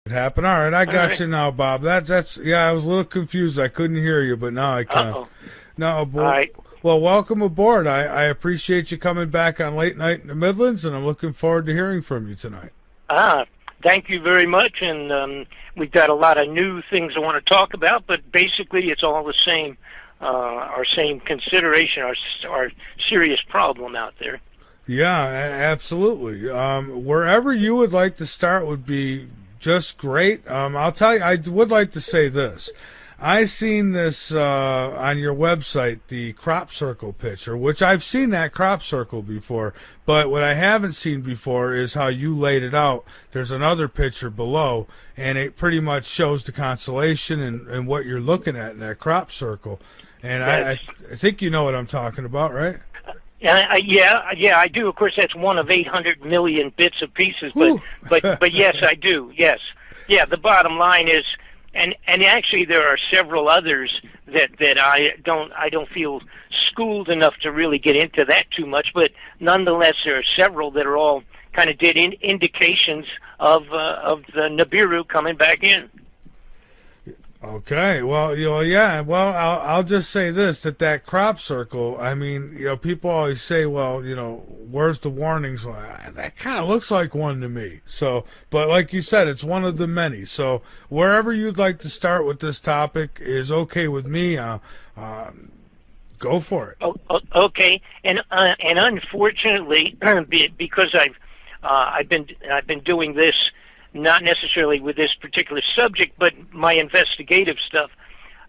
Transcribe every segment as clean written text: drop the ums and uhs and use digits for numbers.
It happened. All right, I All got right. you now, Bob. That's yeah. I was a little confused. I couldn't hear you, but now I can. Uh-oh. No, All right. well, welcome aboard. I appreciate you coming back on Late Night in the Midlands, and I'm looking forward to hearing from you tonight. Thank you very much. And we've got a lot of new things I want to talk about, but basically it's all the same, our same consideration, our serious problem out there. Yeah, absolutely. Wherever you would like to start would be just great. I'll tell you, I would like to say this. I seen this on your website, the crop circle picture, which I've seen that crop circle before, but what I haven't seen before is how you laid it out. There's another picture below, and it pretty much shows the constellation and what you're looking at in that crop circle. And I think you know what I'm talking about, right? Yeah, I do. Of course, that's one of 800 million bits and pieces, but yes, I do. Yes, yeah. The bottom line is, and actually, there are several others that I don't feel schooled enough to really get into that too much. But nonetheless, there are several that are all kind of did indications of the Nibiru coming back in. Okay, well, yeah, well, I'll just say this, that crop circle, I mean, people always say, well, where's the warnings? Well, that kind of looks like one to me. So, but like you said, it's one of the many. So wherever you'd like to start with this topic is okay with me. Go for it. Okay, and unfortunately, because I've been doing this, not necessarily with this particular subject, but my investigative stuff,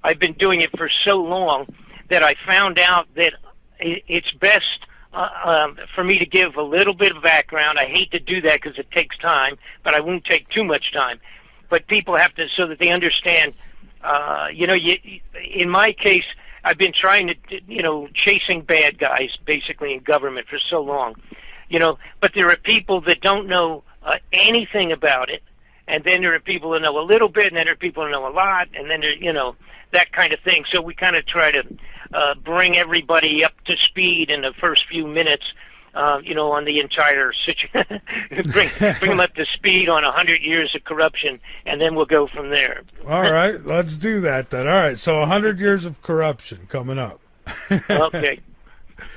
I've been doing it for so long that I found out that it's best for me to give a little bit of background. I hate to do that because it takes time, but I won't take too much time. But people have to, so that they understand, in my case, I've been trying to, chasing bad guys, basically, in government for so long, but there are people that don't know anything about it, and then there are people that know a little bit, and then there are people that know a lot, and then there, that kind of thing. So we kind of try to bring everybody up to speed in the first few minutes, on the entire situation. bring them up to speed on 100 years of corruption, and then we'll go from there. All right, let's do that then. All right, so 100 years of corruption coming up. Okay.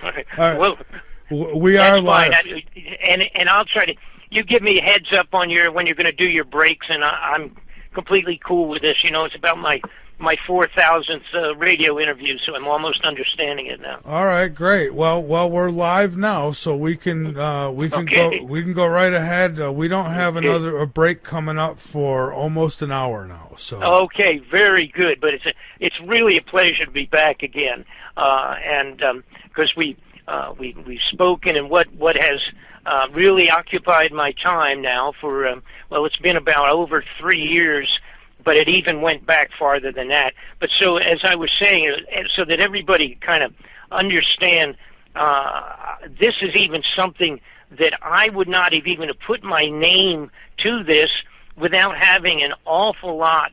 All right. All right. Well, we are live. And I'll try to. You give me a heads up on when you're going to do your breaks, and I'm completely cool with this. It's about my 4,000th radio interview, so I'm almost understanding it now. All right, great. Well, we're live now, so we can go right ahead. We don't have a break coming up for almost an hour now. So okay, very good. But it's really a pleasure to be back again, and because we've spoken, and what has really occupied my time now for, it's been about over 3 years, but it even went back farther than that. But so, as I was saying, so that everybody kind of understand, this is even something that I would not have even put my name to this without having an awful lot,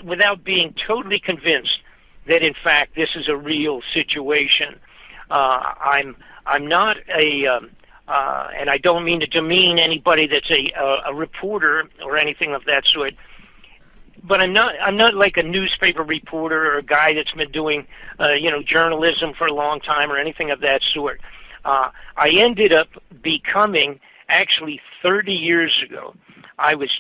without being totally convinced that, in fact, this is a real situation. I'm not and I don't mean to demean anybody that's a reporter or anything of that sort, but I'm not like a newspaper reporter or a guy that's been doing journalism for a long time or anything of that sort. I ended up becoming, actually 30 years ago, I was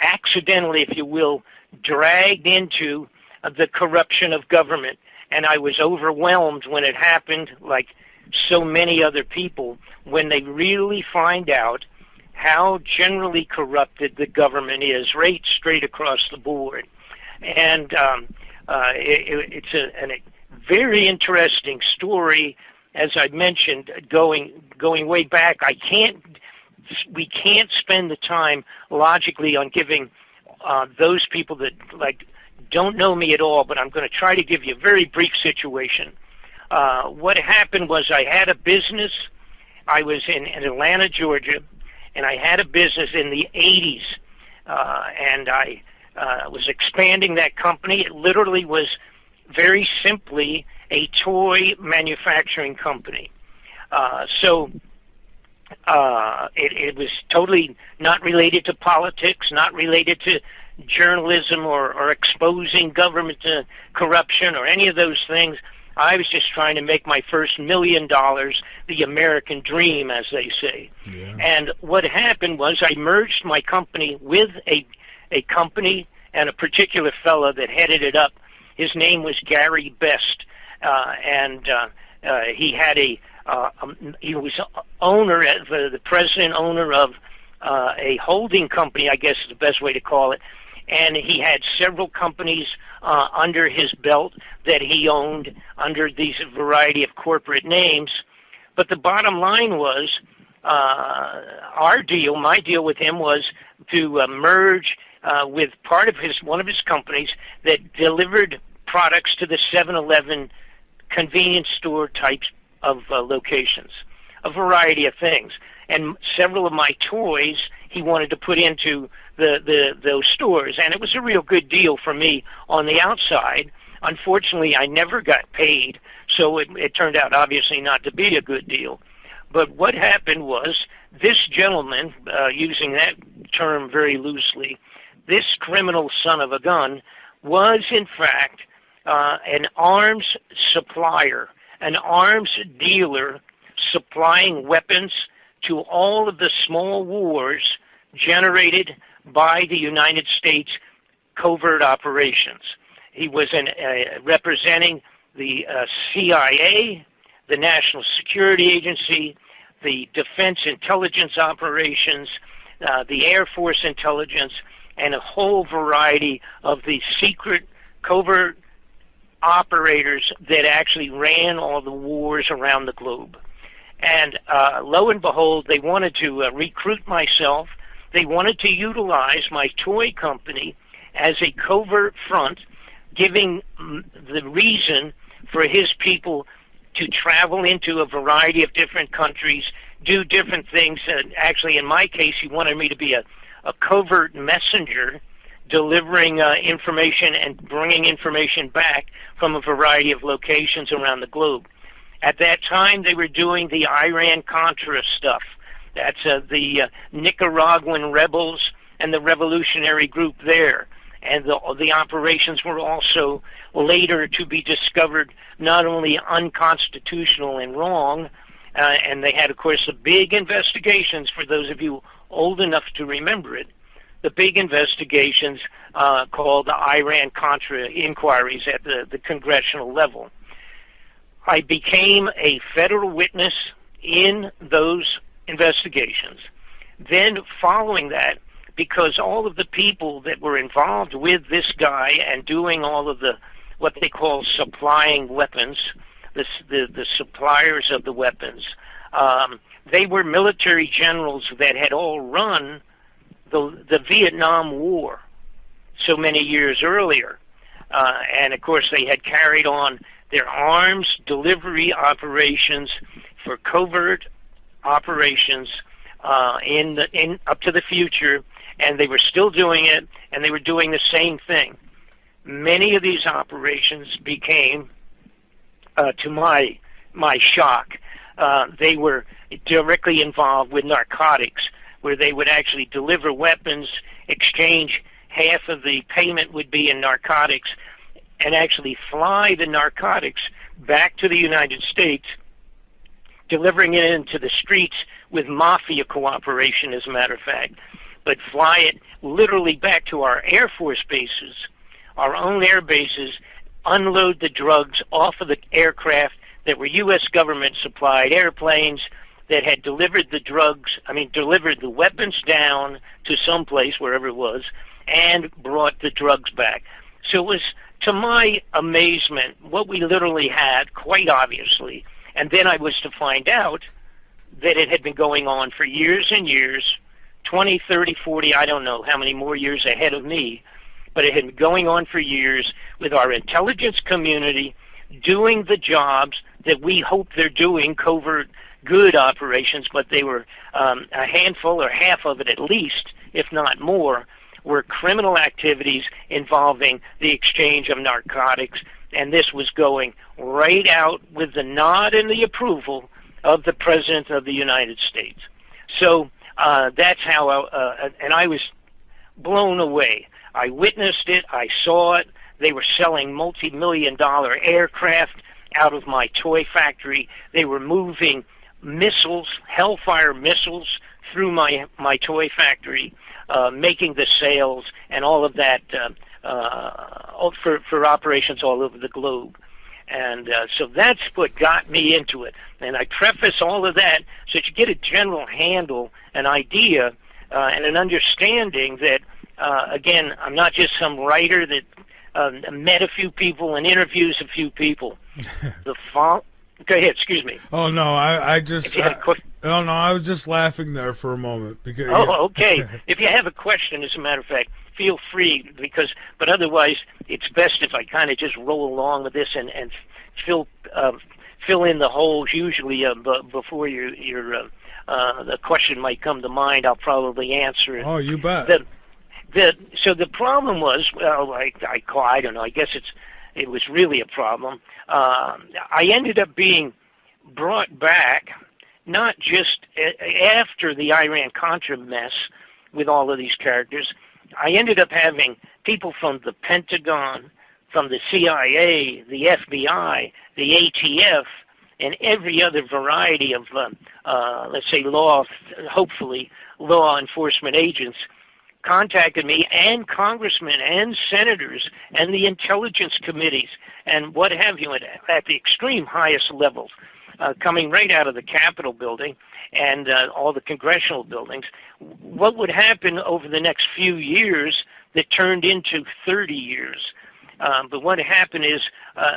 accidentally, if you will, dragged into the corruption of government, and I was overwhelmed when it happened, like so many other people, when they really find out how generally corrupted the government is, right straight across the board. And it's a very interesting story, as I mentioned, going way back. We can't spend the time logically on giving those people that don't know me at all, but I'm going to try to give you a very brief situation. What happened was I had a business. I was in Atlanta, Georgia, and I had a business in the 80s, and I was expanding that company. It literally was very simply a toy manufacturing company. So It was totally not related to politics, not related to journalism or exposing government corruption or any of those things. I was just trying to make my first $1 million, the American dream, as they say. Yeah. And what happened was I merged my company with a company and a particular fellow that headed it up. His name was Gary Best, and he had he was owner, the president owner of a holding company, I guess is the best way to call it, and he had several companies under his belt that he owned under these variety of corporate names. But the bottom line was, my deal with him was to merge with one of his companies that delivered products to the 7-Eleven convenience store types of locations, a variety of things. And several of my toys he wanted to put into those stores, and it was a real good deal for me on the outside. Unfortunately, I never got paid, so it turned out obviously not to be a good deal. But what happened was this gentleman, using that term very loosely, this criminal son of a gun was in fact an arms supplier, an arms dealer supplying weapons to all of the small wars generated by the United States covert operations. He was representing the CIA, the National Security Agency, the Defense Intelligence Operations, the Air Force Intelligence, and a whole variety of the secret covert operators that actually ran all the wars around the globe. And lo and behold, they wanted to recruit myself. They wanted to utilize my toy company as a covert front, giving the reason for his people to travel into a variety of different countries, do different things. Actually, in my case, he wanted me to be a covert messenger, delivering information and bringing information back from a variety of locations around the globe. At that time, they were doing the Iran-Contra stuff. That's the Nicaraguan rebels and the revolutionary group there. And the operations were also later to be discovered not only unconstitutional and wrong, and they had, of course, the big investigations, for those of you old enough to remember it, the big investigations called the Iran-Contra inquiries at the congressional level. I became a federal witness in those investigations. Then, following that, because all of the people that were involved with this guy and doing all of the what they call supplying weapons, the suppliers of the weapons, they were military generals that had all run the Vietnam War so many years earlier. And, of course, they had carried on their arms delivery operations for covert operations in up to the future, and they were still doing it, and they were doing the same thing. Many of these operations became, to my shock, they were directly involved with narcotics, where they would actually deliver weapons, exchange half of the payment would be in narcotics, and actually fly the narcotics back to the United States, delivering it into the streets with mafia cooperation, as a matter of fact, but fly it literally back to our Air Force bases, our own air bases, unload the drugs off of the aircraft that were U.S. government-supplied airplanes that had delivered delivered the weapons down to some place, wherever it was, and brought the drugs back. So it was, to my amazement, what we literally had, quite obviously. And then I was to find out that it had been going on for years and years, 20, 30, 40, I don't know how many more years ahead of me, but it had been going on for years with our intelligence community doing the jobs that we hope they're doing, covert good operations, but they were a handful or half of it at least, if not more, were criminal activities involving the exchange of narcotics, and this was going right out with the nod and the approval of the President of the United States. So that's how and I was blown away. I witnessed it. I saw it. They were selling multi-million-dollar aircraft out of my toy factory. They were moving missiles, Hellfire missiles, through my toy factory, making the sales and all of that for operations all over the globe. And so that's what got me into it. And I preface all of that so that you get a general handle, an idea, and an understanding that, again, I'm not just some writer that met a few people and interviews a few people. Go ahead, excuse me. Oh, no, I was just laughing there for a moment. Because, okay. If you have a question, as a matter of fact, feel free, but otherwise it's best if I kind of just roll along with this and fill in the holes. Usually, before the question might come to mind, I'll probably answer it. Oh, you bet. So the problem was, well, I don't know. I guess it was really a problem. I ended up being brought back, not just after the Iran-Contra mess with all of these characters. I ended up having people from the Pentagon, from the CIA, the FBI, the ATF, and every other variety of, let's say, hopefully law enforcement agents contacted me, and congressmen and senators and the intelligence committees and what have you at the extreme highest levels, coming right out of the Capitol building and all the congressional buildings. What would happen over the next few years that turned into 30 years? But what happened is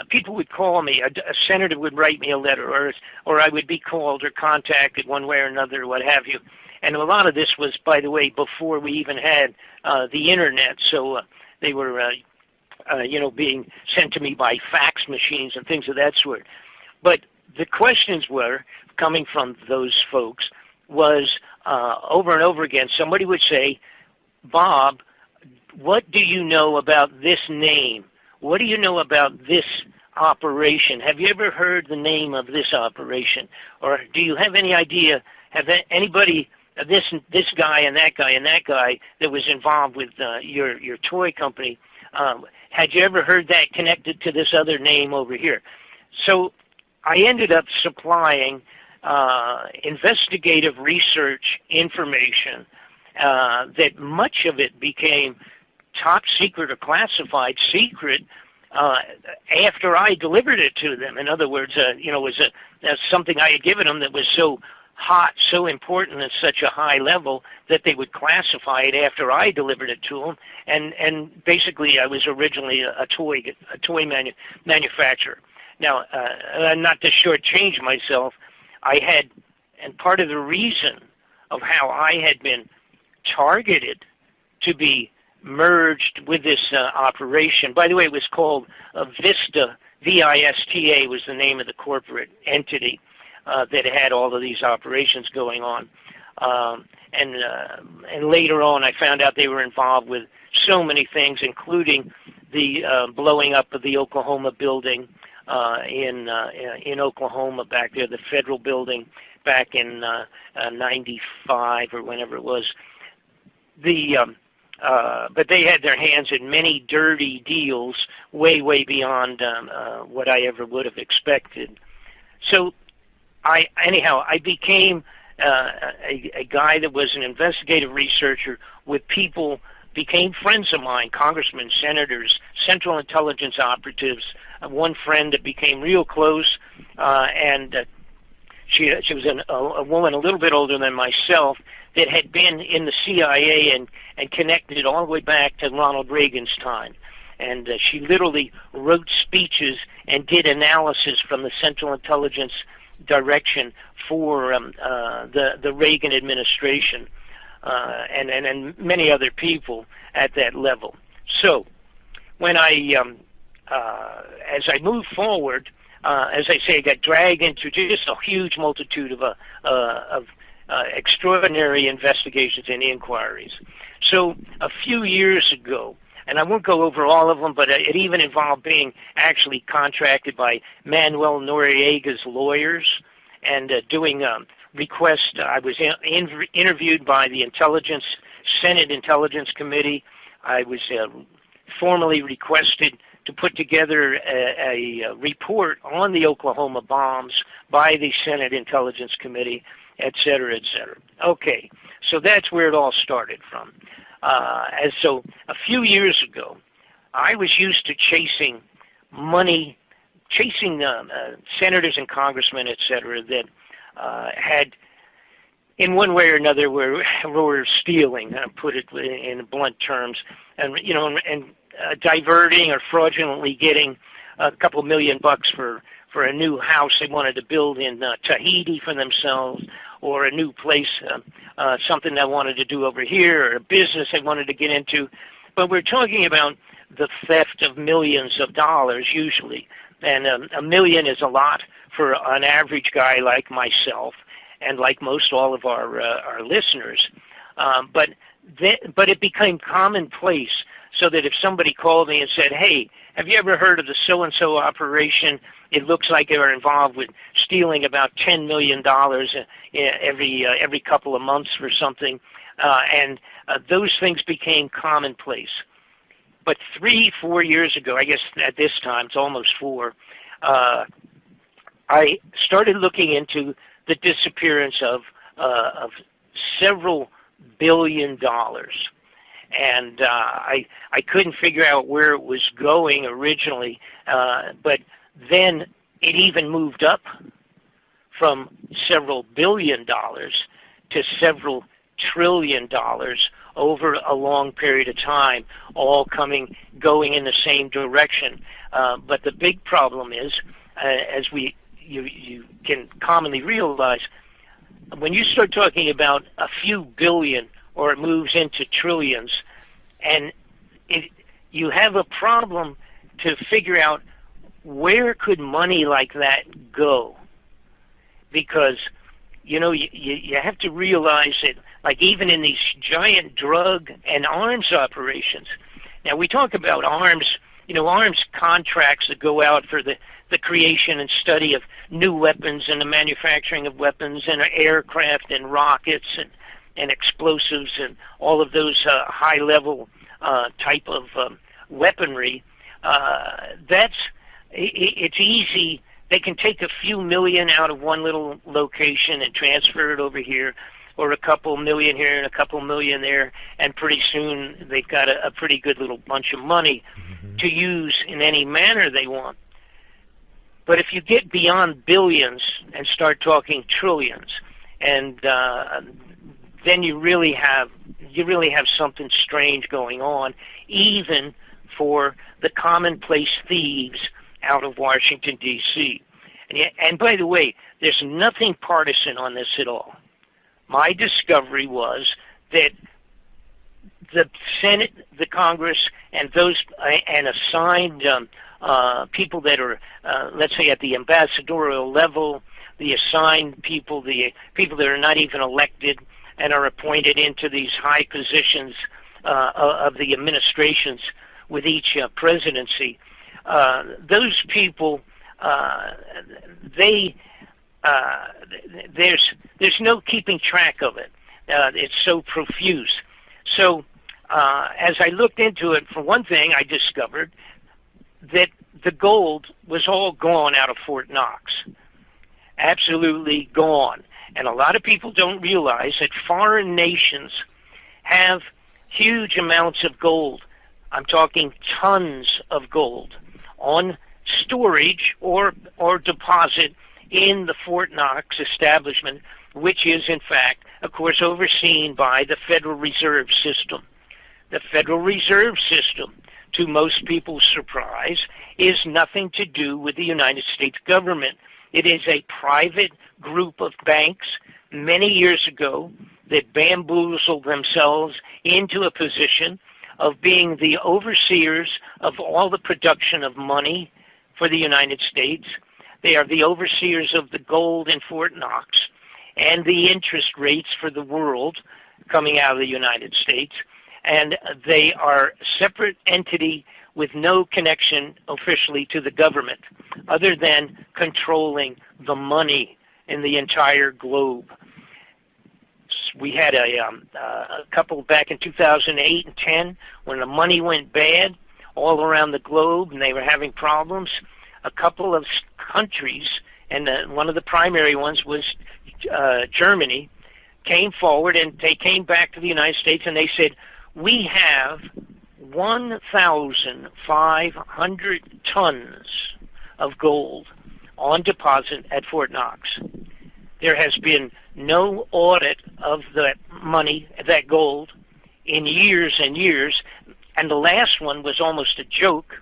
people would call me. A senator would write me a letter, or I would be called or contacted one way or another, what have you. And a lot of this was, by the way, before we even had the Internet. So they were, being sent to me by fax machines and things of that sort. But the questions were, coming from those folks, was over and over again, somebody would say, Bob, what do you know about this name? What do you know about this operation? Have you ever heard the name of this operation? Or do you have any idea, have anybody, this guy and that guy and that guy that was involved with your toy company, had you ever heard that connected to this other name over here? So I ended up supplying investigative research information that much of it became top secret or classified secret after I delivered it to them. In other words, it was something I had given them that was so hot, so important at such a high level that they would classify it after I delivered it to them. And basically, I was originally a toy manufacturer. Now, not to shortchange myself, I had, and part of the reason of how I had been targeted to be merged with this operation. By the way, it was called Vista, V-I-S-T-A was the name of the corporate entity that had all of these operations going on. And later on, I found out they were involved with so many things, including the blowing up of the Oklahoma building in Oklahoma back there, the federal building back in 95 or whenever it was. But they had their hands in many dirty deals, way beyond what I ever would have expected. So, I became a guy that was an investigative researcher with people, became friends of mine, congressmen, senators, Central Intelligence operatives. One friend that became real close, and she was a woman a little bit older than myself that had been in the CIA and connected all the way back to Ronald Reagan's time. And she literally wrote speeches and did analysis from the Central Intelligence direction for the Reagan administration and many other people at that level. So when as I moved forward, as I say, I got dragged into just a huge multitude of extraordinary investigations and inquiries. So a few years ago, and I won't go over all of them, but it even involved being actually contracted by Manuel Noriega's lawyers and doing request. I was interviewed by the Senate Intelligence Committee. I was formally requested to put together a report on the Oklahoma bombs by the Senate Intelligence Committee, et cetera, et cetera. Okay, so that's where it all started from. So a few years ago, I was used to chasing money, chasing senators and congressmen, et cetera, that had, in one way or another, were stealing, put it in blunt terms, and diverting or fraudulently getting a couple $1 million for a new house they wanted to build in Tahiti for themselves, or a new place, something they wanted to do over here, or a business they wanted to get into. But we're talking about the theft of millions of dollars usually, and $1 million is a lot for an average guy like myself and like most all of our listeners. But it became commonplace, so that if somebody called me and said, "Hey, have you ever heard of the so-and-so operation? It looks like they are involved with stealing about $10 million every couple of months for something," and those things became commonplace. But 3-4 years ago, I guess at this time, it's almost 4, I started looking into the disappearance of several $1 billion. And I couldn't figure out where it was going originally, but then it even moved up from several $1 billion to several $1 trillion over a long period of time, all going in the same direction. But the big problem is, as you can commonly realize, when you start talking about a few billion, or it moves into trillions, and you have a problem to figure out where could money like that go, because you have to realize that, like, even in these giant drug and arms operations. Now we talk about arms contracts that go out for the creation and study of new weapons and the manufacturing of weapons and aircraft and rockets and explosives and all of those high-level type of weaponry. It's easy. They can take a few million out of one little location and transfer it over here, or a couple million here and a couple million there, and pretty soon they've got a pretty good little bunch of money to use in any manner they want. But if you get beyond billions and start talking trillions, and then you really have something strange going on, even for the commonplace thieves out of Washington, D.C. And by the way, there's nothing partisan on this at all. My discovery was that the Senate, the Congress, and assigned people that are, let's say, at the ambassadorial level, the assigned people, the people that are not even elected and are appointed into these high positions of the administrations with each presidency, those people, there's no keeping track of it. It's so profuse. So as I looked into it, for one thing, I discovered that the gold was all gone out of Fort Knox. Absolutely gone. And a lot of people don't realize that foreign nations have huge amounts of gold. I'm talking tons of gold on storage or deposit in the Fort Knox establishment, which is, in fact, of course, overseen by the Federal Reserve System. The Federal Reserve System, to most people's surprise, is nothing to do with the United States government. It is a private group of banks many years ago that bamboozled themselves into a position of being the overseers of all the production of money for the United States. They are the overseers of the gold in Fort Knox and the interest rates for the world coming out of the United States. And they are a separate entity with no connection officially to the government, other than controlling the money in the entire globe. We had a couple back in 2008 and 10 when the money went bad all around the globe and they were having problems. A couple of countries, and one of the primary ones was Germany, came forward and they came back to the United States and they said, we have 1,500 tons of gold on deposit at Fort Knox. There has been no audit of that money, that gold, in years and years, and the last one was almost a joke.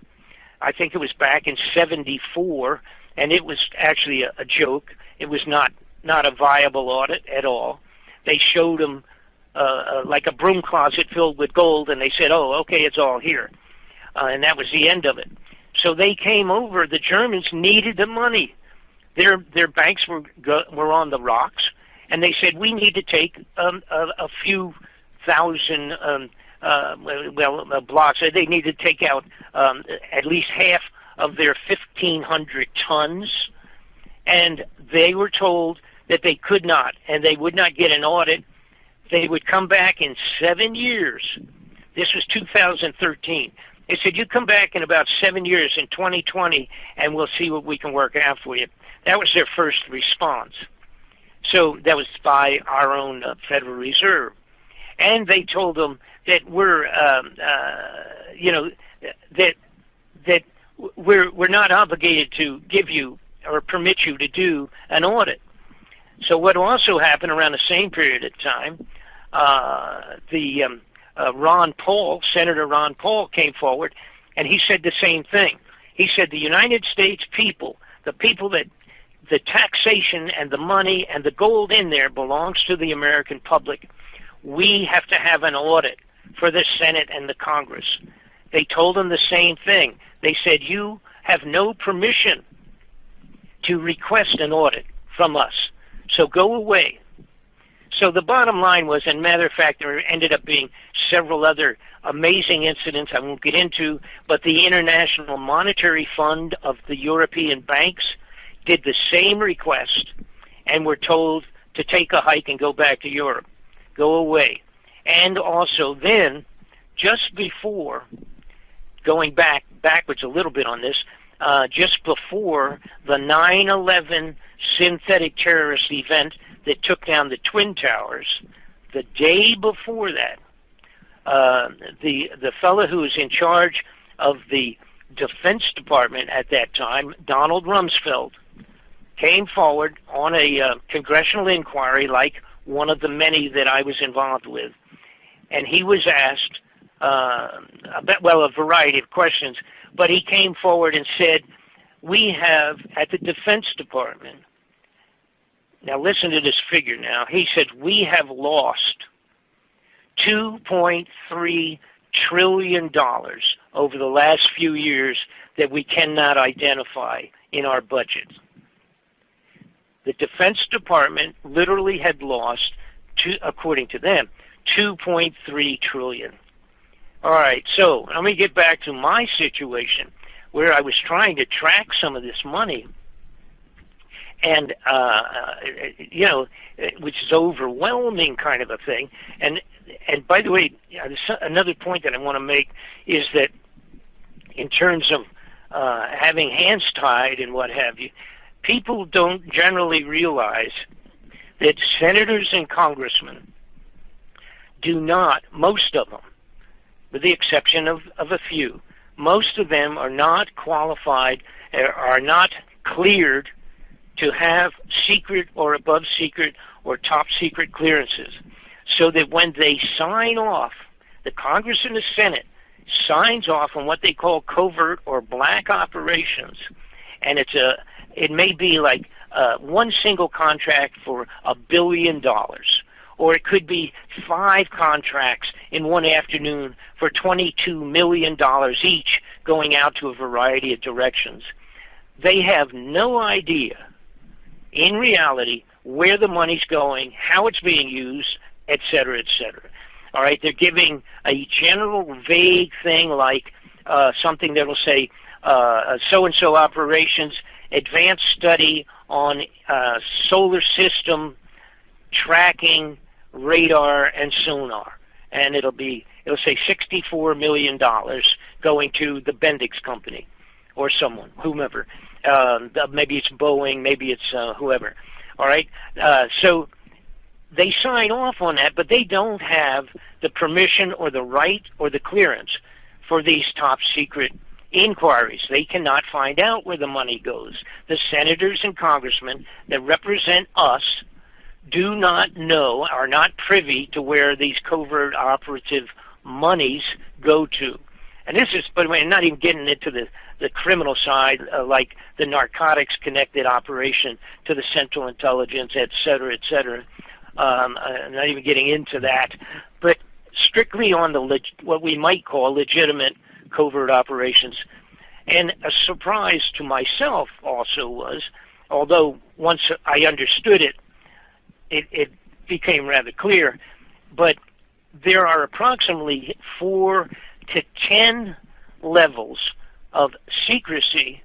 I think it was back in '74, and it was actually a joke. It was not a viable audit at all. They showed them like a broom closet filled with gold, and they said, oh, okay, it's all here. And that was the end of it. So they came over. The Germans needed the money. Their banks were on the rocks, and they said, we need to take a few thousand blocks. They need to take out at least half of their 1,500 tons, and they were told that they could not, and they would not get an audit. They would come back in 7 years. This was 2013. They said, you come back in about 7 years, in 2020, and we'll see what we can work out for you. That was their first response. So that was by our own Federal Reserve. And they told them that we're not obligated to give you or permit you to do an audit. So what also happened around the same period of time, Senator Ron Paul came forward, and he said the same thing. He said the United States people, the people that the taxation and the money and the gold in there belongs to the American public. We have to have an audit for the Senate and the Congress. They told him the same thing. They said, you have no permission to request an audit from us, so go away. So the bottom line was, and matter of fact, there ended up being several other amazing incidents I won't get into, but the International Monetary Fund of the European banks did the same request and were told to take a hike and go back to Europe, go away. And also then, just before, going backwards a little bit on this, just before the 9/11 synthetic terrorist event that took down the Twin Towers, the day before that, the fellow who was in charge of the Defense Department at that time, Donald Rumsfeld, came forward on a congressional inquiry, like one of the many that I was involved with, and he was asked a variety of questions, but he came forward and said, we have at the Defense Department, now listen to this figure now, he said, we have lost $2.3 trillion over the last few years that we cannot identify in our budget. The Defense Department literally had lost, according to them, $2.3 trillion. All right, so let me get back to my situation where I was trying to track some of this money, and which is overwhelming kind of a thing. And by the way, another point that I want to make is that in terms of having hands tied and what have you, people don't generally realize that senators and congressmen do not, most of them, with the exception of a few, most of them are not qualified, are not cleared to have secret or above secret or top secret clearances, so that when they sign off, the Congress and the Senate signs off on what they call covert or black operations, and it may be like one single contract for $1 billion, or it could be 5 contracts in one afternoon for $22 million each, going out to a variety of directions. They have no idea, in reality, where the money's going, how it's being used, et cetera, et cetera. All right, they're giving a general vague thing like something that will say so-and-so operations advanced study on solar system tracking, radar, and sonar. And it'll say $64 million going to the Bendix company or someone, whomever. Maybe it's Boeing, maybe it's whoever. All right? So they sign off on that, but they don't have the permission or the right or the clearance for these top secret inquiries. They cannot find out where the money goes. The senators and congressmen that represent us do not know, are not privy to where these covert operative monies go to. And this is, by the way, not even getting into the criminal side, like the narcotics-connected operation to the Central Intelligence, et cetera, et cetera. Not even getting into that. But strictly on the what we might call legitimate covert operations. And a surprise to myself also was, although once I understood it, it became rather clear, but there are approximately 4 to 10 levels of secrecy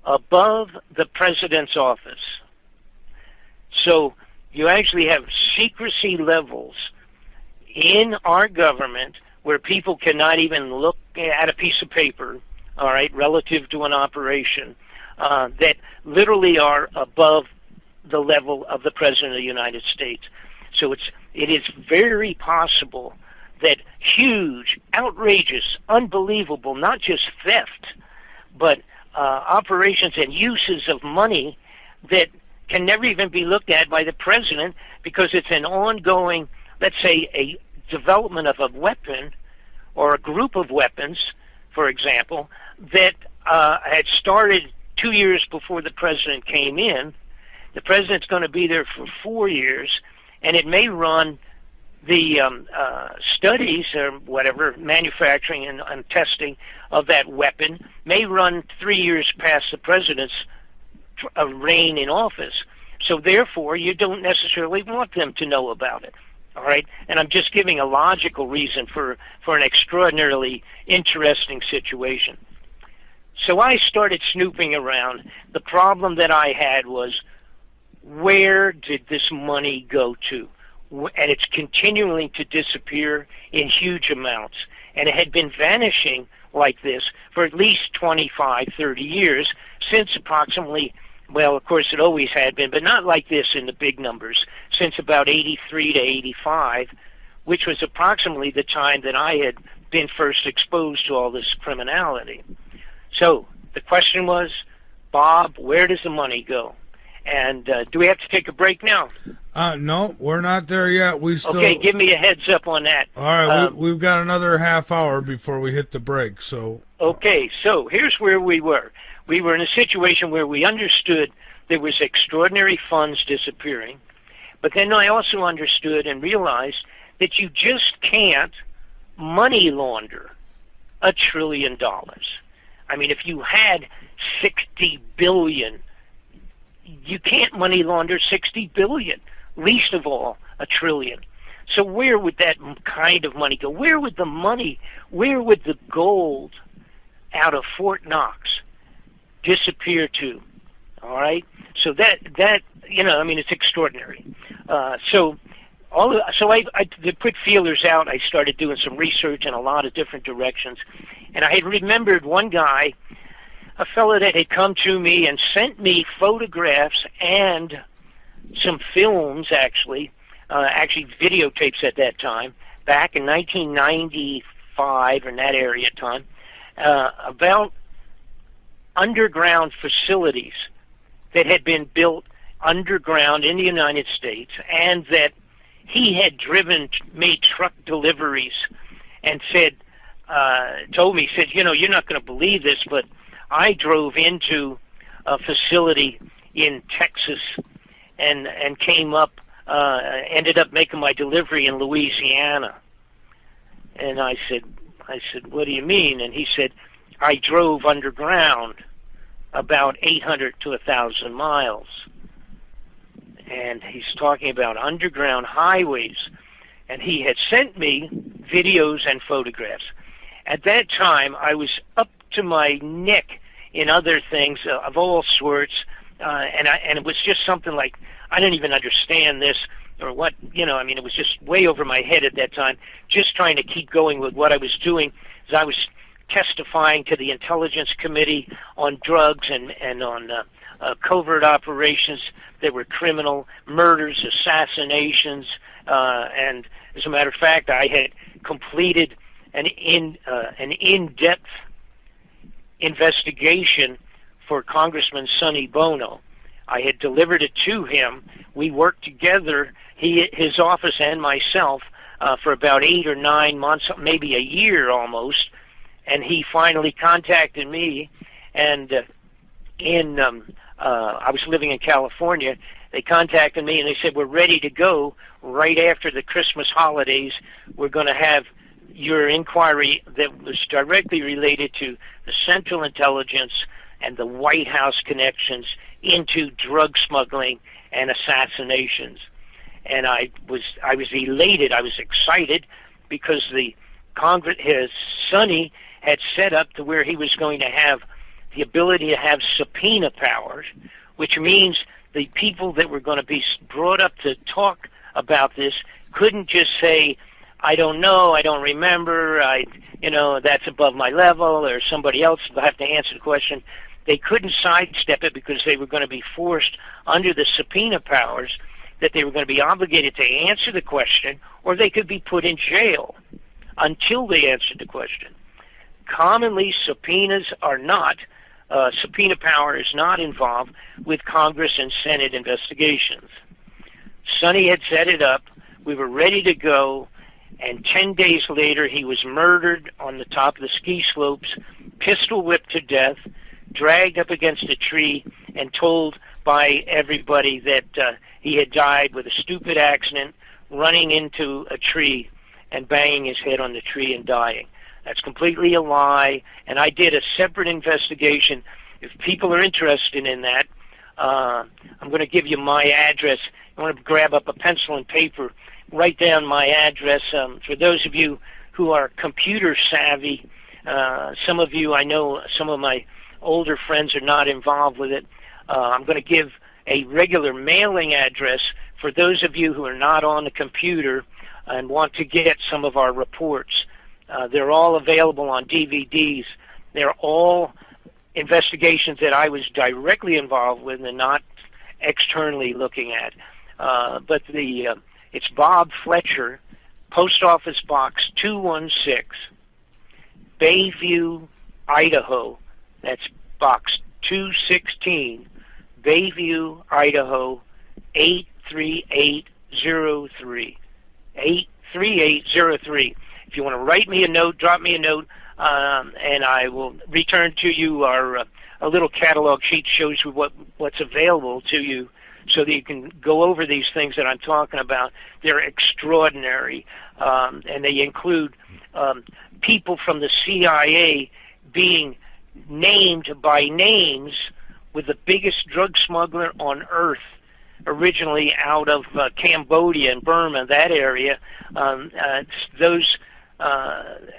above the president's office. So you actually have secrecy levels in our government where people cannot even look at a piece of paper, all right, relative to an operation, that literally are above the level of the President of the United States. So it is very possible that huge, outrageous, unbelievable, not just theft, but operations and uses of money that can never even be looked at by the President because it's an ongoing, let's say, a development of a weapon or a group of weapons, for example, that had started 2 years before the President came in. The President's going to be there for 4 years, and it may run the studies or whatever, manufacturing and testing of that weapon, may run 3 years past the President's reign in office. So therefore, you don't necessarily want them to know about it. All right? And I'm just giving a logical reason for an extraordinarily interesting situation. So I started snooping around. The problem that I had was, where did this money go to? And it's continuing to disappear in huge amounts. And it had been vanishing like this for at least 25, 30 years, since approximately, well, of course it always had been, but not like this in the big numbers, since about 83 to 85, which was approximately the time that I had been first exposed to all this criminality. So the question was, Bob, where does the money go? And do we have to take a break now? No, we're not there yet. We still. Okay, give me a heads up on that. All right, we've got another half hour before we hit the break. So. Okay, so here's where we were. We were in a situation where we understood there was extraordinary funds disappearing, but then I also understood and realized that you just can't money launder $1 trillion. I mean, if you had 60 billion, you can't money launder 60 billion, least of all $1 trillion. So where would that kind of money go? Where would the gold out of Fort Knox disappear to? All right? So that I mean, it's extraordinary. So I put feelers out. I started doing some research in a lot of different directions. And I had remembered one guy, a fellow that had come to me and sent me photographs and some films, actually videotapes at that time, back in 1995 or in that area time, about underground facilities that had been built underground in the United States, and that he had made truck deliveries, and told me, you're not going to believe this, but I drove into a facility in Texas and came up, ended up making my delivery in Louisiana. And I said, what do you mean? And he said, I drove underground about 800 to 1,000 miles. And he's talking about underground highways. And he had sent me videos and photographs. At that time, I was up to my neck in other things of all sorts, and it was just something like, I didn't even understand this or what, I mean, it was just way over my head at that time, just trying to keep going with what I was doing, as I was testifying to the Intelligence Committee on drugs and on covert operations that were criminal, murders, assassinations, and as a matter of fact, I had completed an in-depth investigation for Congressman Sonny Bono. I had delivered it to him. We worked together, his office and myself, for about 8 or 9 months, maybe a year almost, and he finally contacted me, and I was living in California. They contacted me and they said, we're ready to go right after the Christmas holidays. We're going to have your inquiry that was directly related to the Central Intelligence and the White House connections into drug smuggling and assassinations. And I was elated. I was excited because the Congress, Sonny had set up to where he was going to have the ability to have subpoena powers, which means the people that were going to be brought up to talk about this couldn't just say, I don't know, I don't remember, that's above my level, or somebody else will have to answer the question. They couldn't sidestep it because they were going to be forced under the subpoena powers that they were going to be obligated to answer the question, or they could be put in jail until they answered the question. Commonly, subpoena power is not involved with Congress and Senate investigations. Sonny had set it up. We were ready to go. And 10 days later, he was murdered on the top of the ski slopes, pistol whipped to death, dragged up against a tree, and told by everybody that he had died with a stupid accident, running into a tree and banging his head on the tree and dying. That's completely a lie, and I did a separate investigation. If people are interested in that, I'm going to give you my address. I want to grab up a pencil and paper, write down my address. For those of you who are computer savvy, some of you, I know some of my older friends are not involved with it. I'm going to give a regular mailing address for those of you who are not on the computer and want to get some of our reports. They're all available on DVDs. They're all investigations that I was directly involved with and not externally looking at. But it's Bob Fletcher, Post Office Box 216, Bayview, Idaho. That's Box 216, Bayview, Idaho, 83803. 83803. If you want to write me a note, drop me a note, and I will return to you a little catalog sheet shows you what's available to you so that you can go over these things that I'm talking about. They're extraordinary, and they include people from the CIA being named by names with the biggest drug smuggler on earth, originally out of Cambodia and Burma, that area.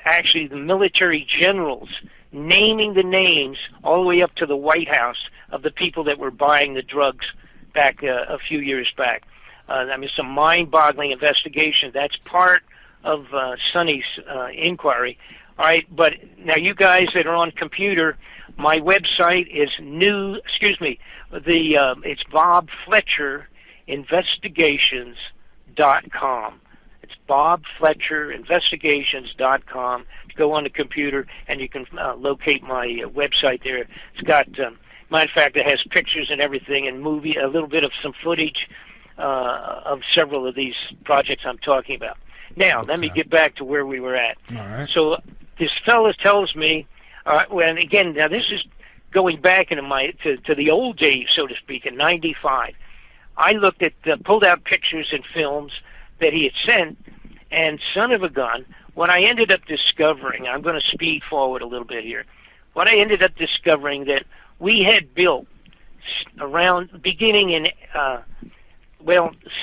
Actually the military generals naming the names all the way up to the White House of the people that were buying the drugs back a few years back. Some mind-boggling investigation. That's part of Sonny's inquiry. All right, but now you guys that are on computer, my website is it's Bob Fletcher Investigations.com. It's Bob Fletcher Investigations.com. Go on the computer and you can locate my website there. It's got, matter of fact, it has pictures and everything and a little bit of some footage of several of these projects I'm talking about. Now, Let me get back to where we were at. All right. So this fellow tells me, and again, now this is going back into to the old days, so to speak, in '95. I looked at, pulled out pictures and films that he had sent, and son of a gun, what I ended up discovering, I'm going to speed forward a little bit here, what I ended up discovering that we had built around, beginning in,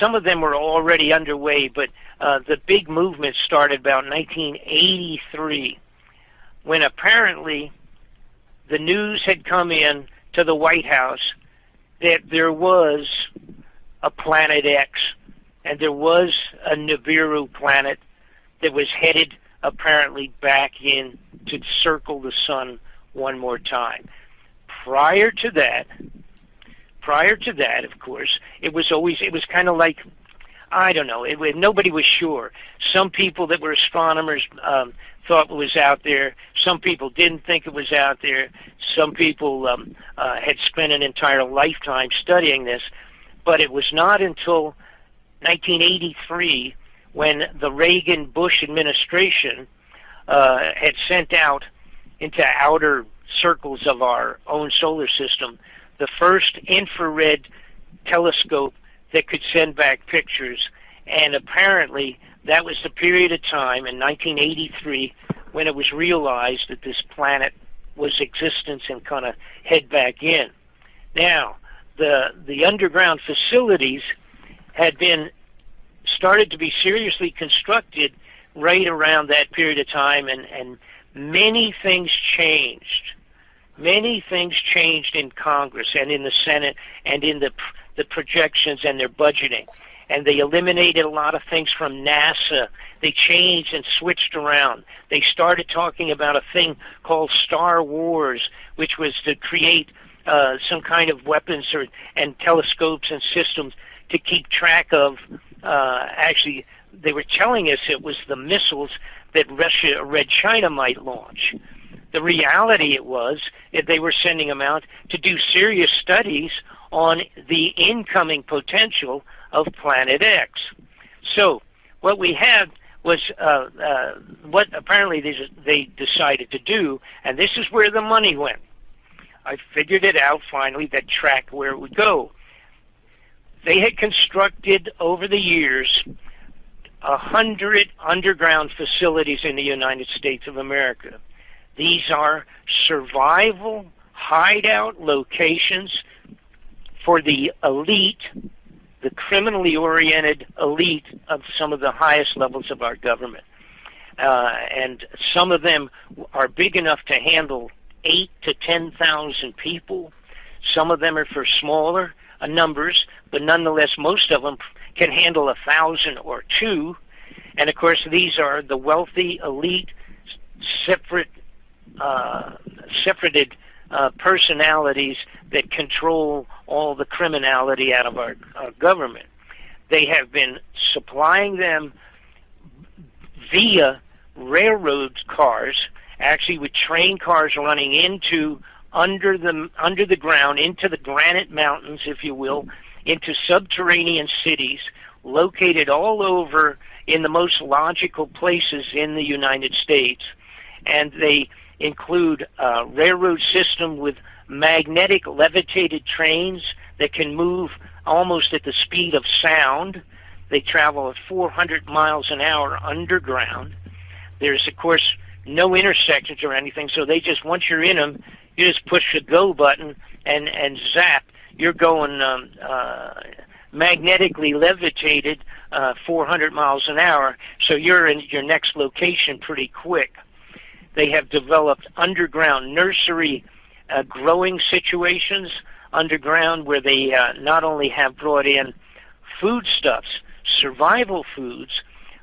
some of them were already underway, but the big movement started about 1983, when apparently the news had come in to the White House that there was a Planet X, and there was a Nibiru-Planet that was headed apparently back in to circle the sun one more time. Prior to that, of course, it was kind of like, I don't know, nobody was sure. Some people that were astronomers thought it was out there. Some people didn't think it was out there. Some people had spent an entire lifetime studying this. But it was not until 1983 when the Reagan-Bush administration had sent out into outer circles of our own solar system the first infrared telescope that could send back pictures. And apparently that was the period of time in 1983 when it was realized that this planet was existence and kind of head back in. Now, the underground facilities had been started to be seriously constructed right around that period of time, and many things changed. Many things changed in Congress and in the Senate and in the projections and their budgeting. And they eliminated a lot of things from NASA. They changed and switched around. They started talking about a thing called Star Wars, which was to create some kind of weapons and telescopes and systems to keep track of. Actually, they were telling us it was the missiles that Russia or Red China might launch. The reality was that they were sending them out to do serious studies on the incoming potential of Planet X. So what we had was what apparently they decided to do, and this is where the money went. I figured it out finally, that track where it would go. They had constructed over the years 100 underground facilities in the United States of America. These are survival hideout locations for the elite, the criminally oriented elite of some of the highest levels of our government. And some of them are big enough to handle 8,000 to 10,000 people. Some of them are for smaller numbers, but nonetheless, most of them can handle 1,000 or 2. And of course, these are the wealthy, elite, separated personalities that control all the criminality out of our government. They have been supplying them via railroad cars, actually with train cars running into under the ground, into the granite mountains, if you will, into subterranean cities located all over in the most logical places in the United States. And they include a railroad system with magnetic levitated trains that can move almost at the speed of sound. They travel at 400 miles an hour underground. There's, of course, no intersections or anything, so they just, once you're in them, you just push the go button and zap. You're going magnetically levitated 400 miles an hour, so you're in your next location pretty quick. They have developed underground nursery growing situations underground where they not only have brought in foodstuffs, survival foods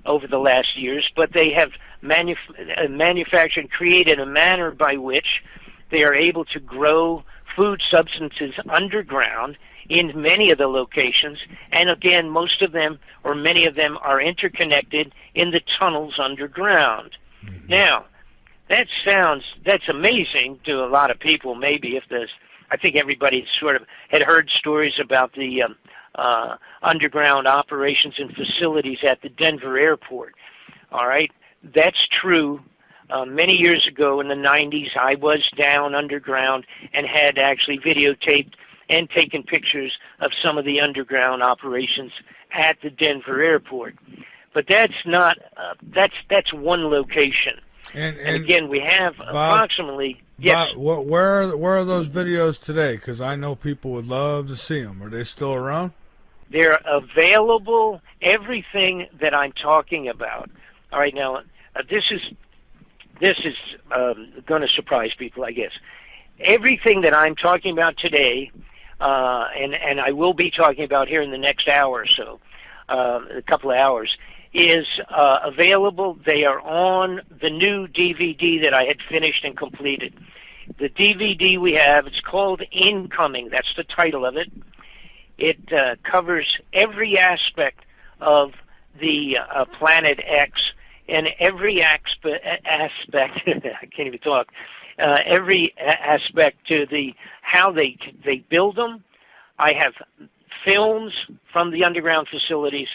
over the last years, but they have manufactured and created a manner by which they are able to grow food substances underground in many of the locations. And again, most of them or many of them are interconnected in the tunnels underground. Mm-hmm. Now, that's amazing to a lot of people. Maybe if there's, I think everybody sort of had heard stories about the underground operations and facilities at the Denver airport. All right, that's true. Many years ago in the 90s, I was down underground and had actually videotaped and taken pictures of some of the underground operations at the Denver airport. But that's not, that's one location. And again, we have Bob, approximately... Yes. Bob, where are those videos today? Because I know people would love to see them. Are they still around? They're available, everything that I'm talking about. All right, now, this is going to surprise people, I guess. everything that I'm talking about today, and I will be talking about here in the next hour or so, a couple of hours, is available. They are on the new DVD that I had finished and completed. The DVD we have, it's called Incoming. That's the title of it. It covers every aspect of the Planet X, and every aspect, I can't even talk, every aspect to how they build them. I have films from the underground facilities.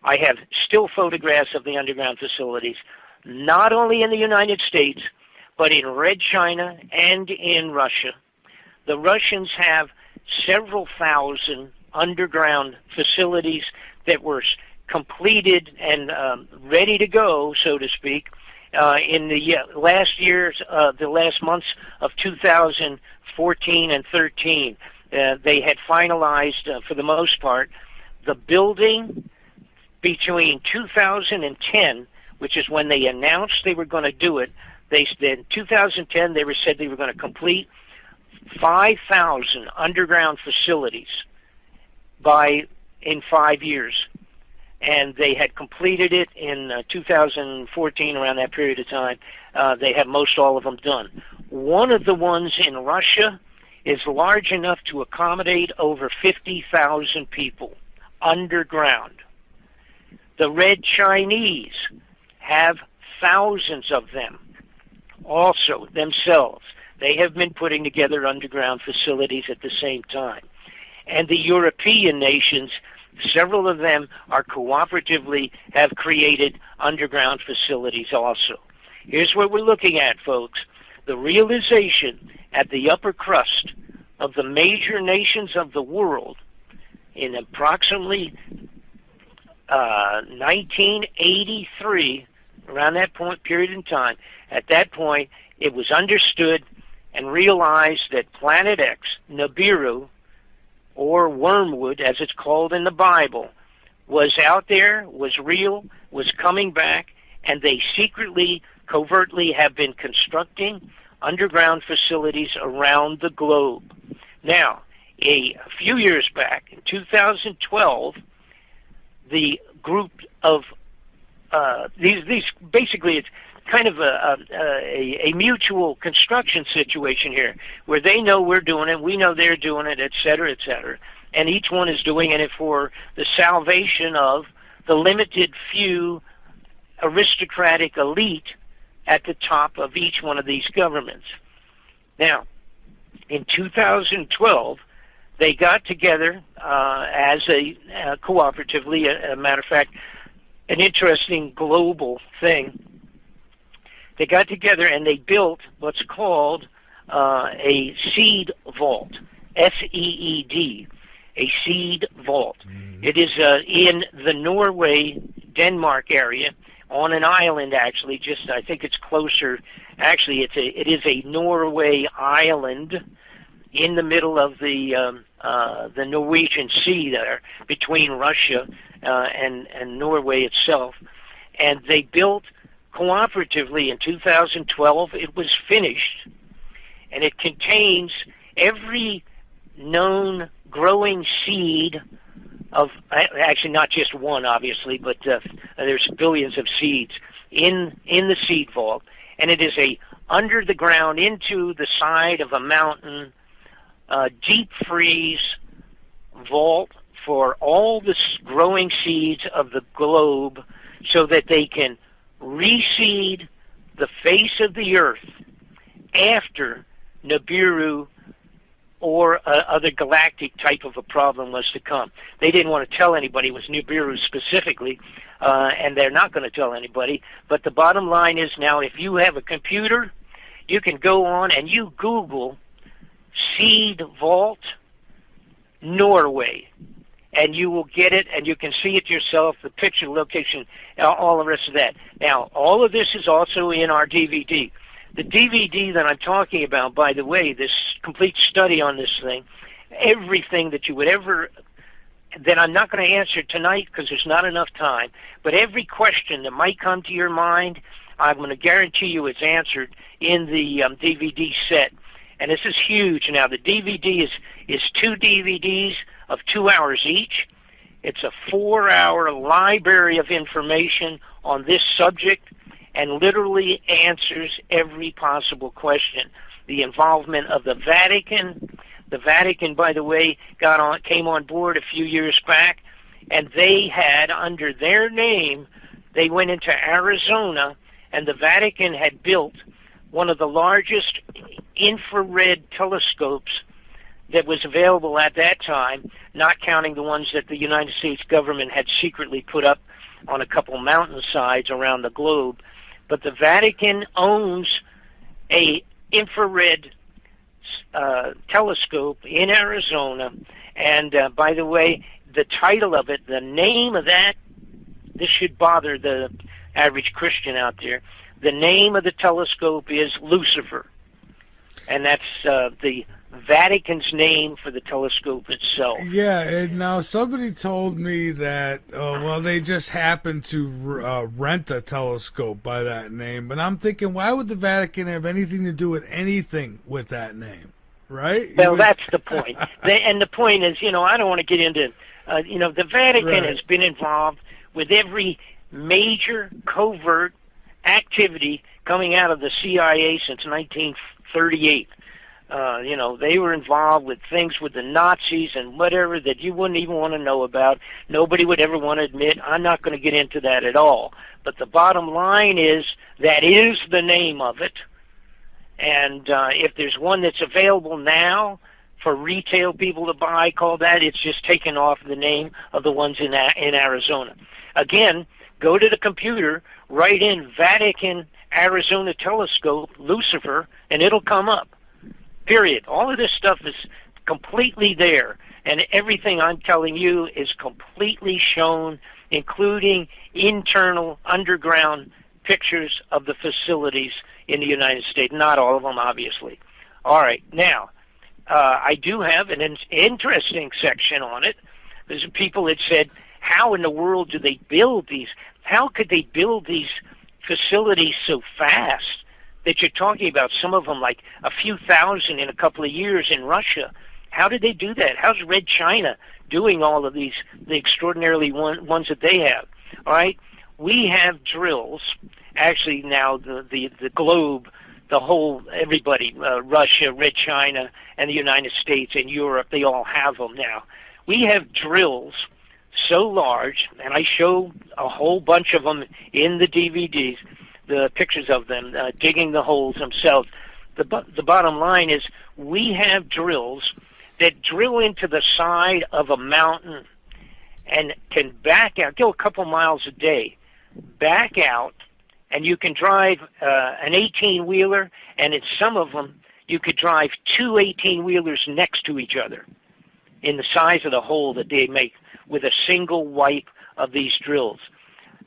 I have still photographs of the underground facilities, not only in the United States, but in Red China and in Russia. The Russians have several thousand underground facilities that were completed and ready to go, so to speak, in the the last months of 2014 and 13. They had finalized, for the most part, the building between 2010, which is when they announced they were going to do it. In 2010, they said they were going to complete 5,000 underground facilities in 5 years. And they had completed it in 2014, around that period of time. They have most all of them done. One of the ones in Russia is large enough to accommodate over 50,000 people underground. The Red Chinese have thousands of them also themselves. They have been putting together underground facilities at the same time. And the European nations, several of them are cooperatively have created underground facilities also. Here's what we're looking at, folks. The realization at the upper crust of the major nations of the world in approximately 1983, around that period in time. At that point, it was understood and realized that Planet X, Nibiru, or Wormwood, as it's called in the Bible, was out there, was real, was coming back, and they secretly, covertly have been constructing underground facilities around the globe. Now, a few years back, in 2012, the group of these basically it's kind of a mutual construction situation here, where they know we're doing it, we know they're doing it, et cetera, and each one is doing it for the salvation of the limited few aristocratic elite at the top of each one of these governments. Now, in 2012, they got together as cooperatively, a matter of fact, an interesting global thing. They got together and they built what's called a seed vault, SEED, a seed vault. Mm-hmm. It is in the Norway-Denmark area, on an island actually. Just I think it's closer. Actually, it is a Norway island in the middle of the Norwegian Sea there, between Russia and Norway itself. And they built cooperatively in 2012. It was finished, and it contains every known growing seed of, actually not just one, obviously, but there's billions of seeds in the seed vault, and it is a under the ground, into the side of a mountain, deep freeze vault for all the growing seeds of the globe, so that they can reseed the face of the earth after Nibiru or other galactic type of a problem was to come. They didn't want to tell anybody it was Nibiru specifically, and they're not going to tell anybody. But the bottom line is, now if you have a computer, you can go on and you Google Seed Vault Norway, and you will get it, and you can see it yourself, the picture, location, all the rest of that. Now, all of this is also in our DVD. The DVD that I'm talking about, by the way, this complete study on this thing, everything that you would ever, that I'm not going to answer tonight because there's not enough time, but every question that might come to your mind, I'm going to guarantee you it's answered in the DVD set. and this is huge. Now, the DVD is 2 DVDs of 2 hours each. It's a 4-hour library of information on this subject and literally answers every possible question. The involvement of the Vatican. The Vatican, by the way, came on board a few years back, and they had, under their name, they went into Arizona, and the Vatican had built one of the largest infrared telescopes that was available at that time, not counting the ones that the United States government had secretly put up on a couple mountainsides around the globe. But the Vatican owns a infrared telescope in Arizona, and by the way, the title of it, the name of that, this should bother the average Christian out there. The name of the telescope is Lucifer, and that's the Vatican's name for the telescope itself. Yeah, and now somebody told me that, well, they just happened to rent a telescope by that name, but I'm thinking, why would the Vatican have anything to do with anything with that name, right? Well, that's the point. And the point is, I don't want to get into, the Vatican has been involved with every major covert activity coming out of the CIA since 1938. They were involved with things with the Nazis and whatever that you wouldn't even want to know about. Nobody would ever want to admit. I'm not going to get into that at all. But the bottom line is that is the name of it. And if there's one that's available now for retail people to buy called that, it's just taken off the name of the ones in Arizona. Again, go to the computer, write in Vatican Arizona Telescope, Lucifer, and it'll come up. Period. All of this stuff is completely there, and everything I'm telling you is completely shown, including internal underground pictures of the facilities in the United States. Not all of them, obviously. All right. Now, I do have an interesting section on it. There's people that said, how in the world do they build these? How could they build these facilities so fast that you're talking about? Some of them like a few thousand in a couple of years in Russia. How did they do that? How's Red China doing all of these, the extraordinarily ones that they have? All right? We have drills. Actually, now the globe, the whole, everybody, Russia, Red China, and the United States and Europe, they all have them now. We have drills so large, and I show a whole bunch of them in the DVDs, the pictures of them digging the holes themselves. The bottom line is we have drills that drill into the side of a mountain and can back out, go a couple miles a day, back out, and you can drive an 18-wheeler, and in some of them you could drive 2 18-wheelers next to each other in the size of the hole that they make with a single wipe of these drills.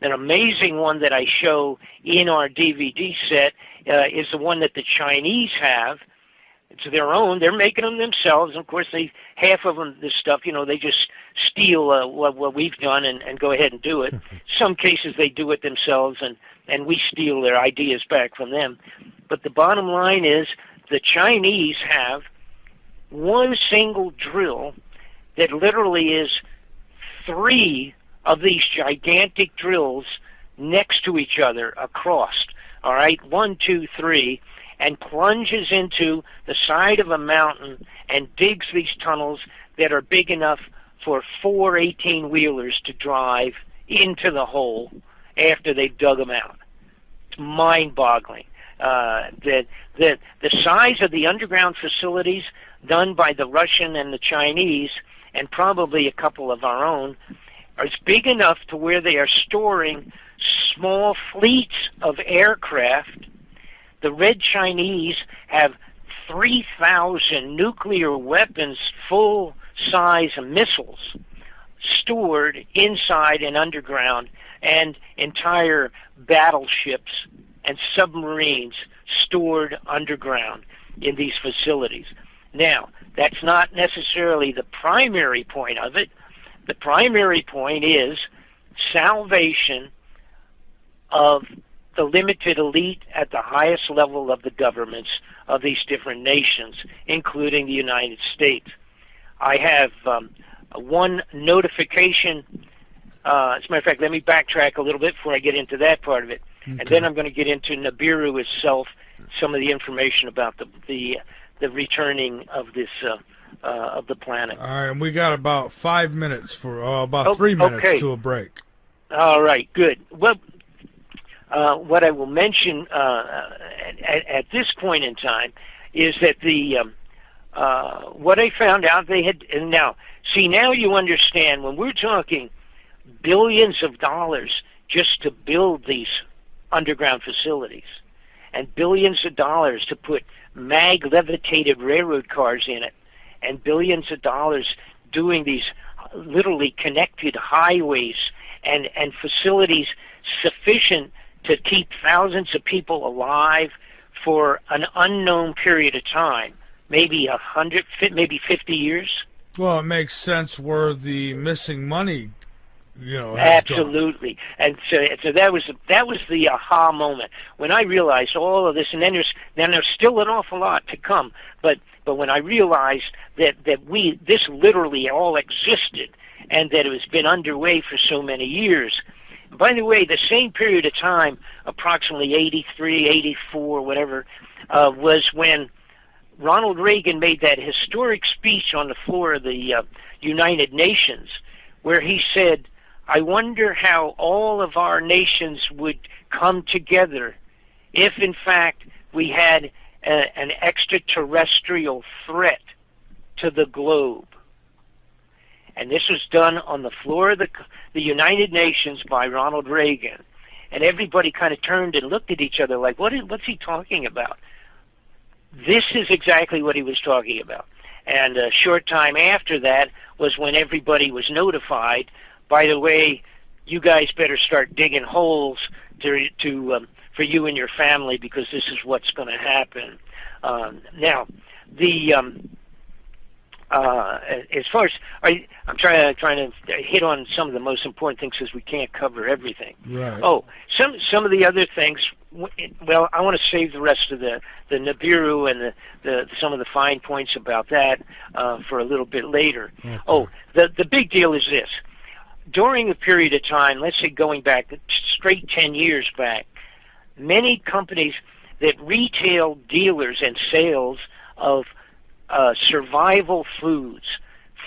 An amazing one that I show in our DVD set is the one that the Chinese have. It's their own. They're making them themselves. Of course, half of them, this stuff, they just steal what we've done and go ahead and do it. Some cases they do it themselves, and we steal their ideas back from them. But the bottom line is the Chinese have one single drill that literally is 3 of these gigantic drills next to each other across, all right, 1, 2, 3, and plunges into the side of a mountain and digs these tunnels that are big enough for 4 18-wheelers to drive into the hole after they've dug them out. It's mind-boggling. The size of the underground facilities done by the Russian and the Chinese, and probably a couple of our own, is big enough to where they are storing small fleets of aircraft. The Red Chinese have 3,000 nuclear weapons, full-size missiles, stored inside and underground, and entire battleships and submarines stored underground in these facilities. Now, that's not necessarily the primary point of it. The primary point is salvation of the limited elite at the highest level of the governments of these different nations, including the United States. I have one notification. As a matter of fact, let me backtrack a little bit before I get into that part of it, and then I'm going to get into Nibiru itself, some of the information about the returning of this of the planet. All right, and we got about 5 minutes for about 3 minutes to a break. All right, good. Well, what I will mention at this point in time is that what I found out they had, and now you understand when we're talking billions of dollars just to build these underground facilities and billions of dollars to put mag-levitated railroad cars in it and billions of dollars doing these literally connected highways and facilities sufficient to keep thousands of people alive for an unknown period of time, maybe 100, maybe 50 years. Well, it makes sense where the missing money, has absolutely gone. And so that was the aha moment when I realized all of this, and then there's still an awful lot to come. But when I realized that this literally all existed and that it has been underway for so many years. By the way, the same period of time, approximately 83, 84, whatever, was when Ronald Reagan made that historic speech on the floor of the United Nations, where he said, "I wonder how all of our nations would come together if, in fact, we had an extraterrestrial threat to the globe." And this was done on the floor of the United Nations by Ronald Reagan. And everybody kind of turned and looked at each other like, what's he talking about? This is exactly what he was talking about. And a short time after that was when everybody was notified, by the way, you guys better start digging holes for you and your family because this is what's going to happen. Now, as far as I'm trying to hit on some of the most important things because we can't cover everything. Right. Oh, some of the other things. Well, I want to save the rest of the Nibiru and the some of the fine points about that for a little bit later. Okay. Oh, the big deal is this: during a period of time, let's say going back straight 10 years back, many companies that retail dealers and sales of survival foods,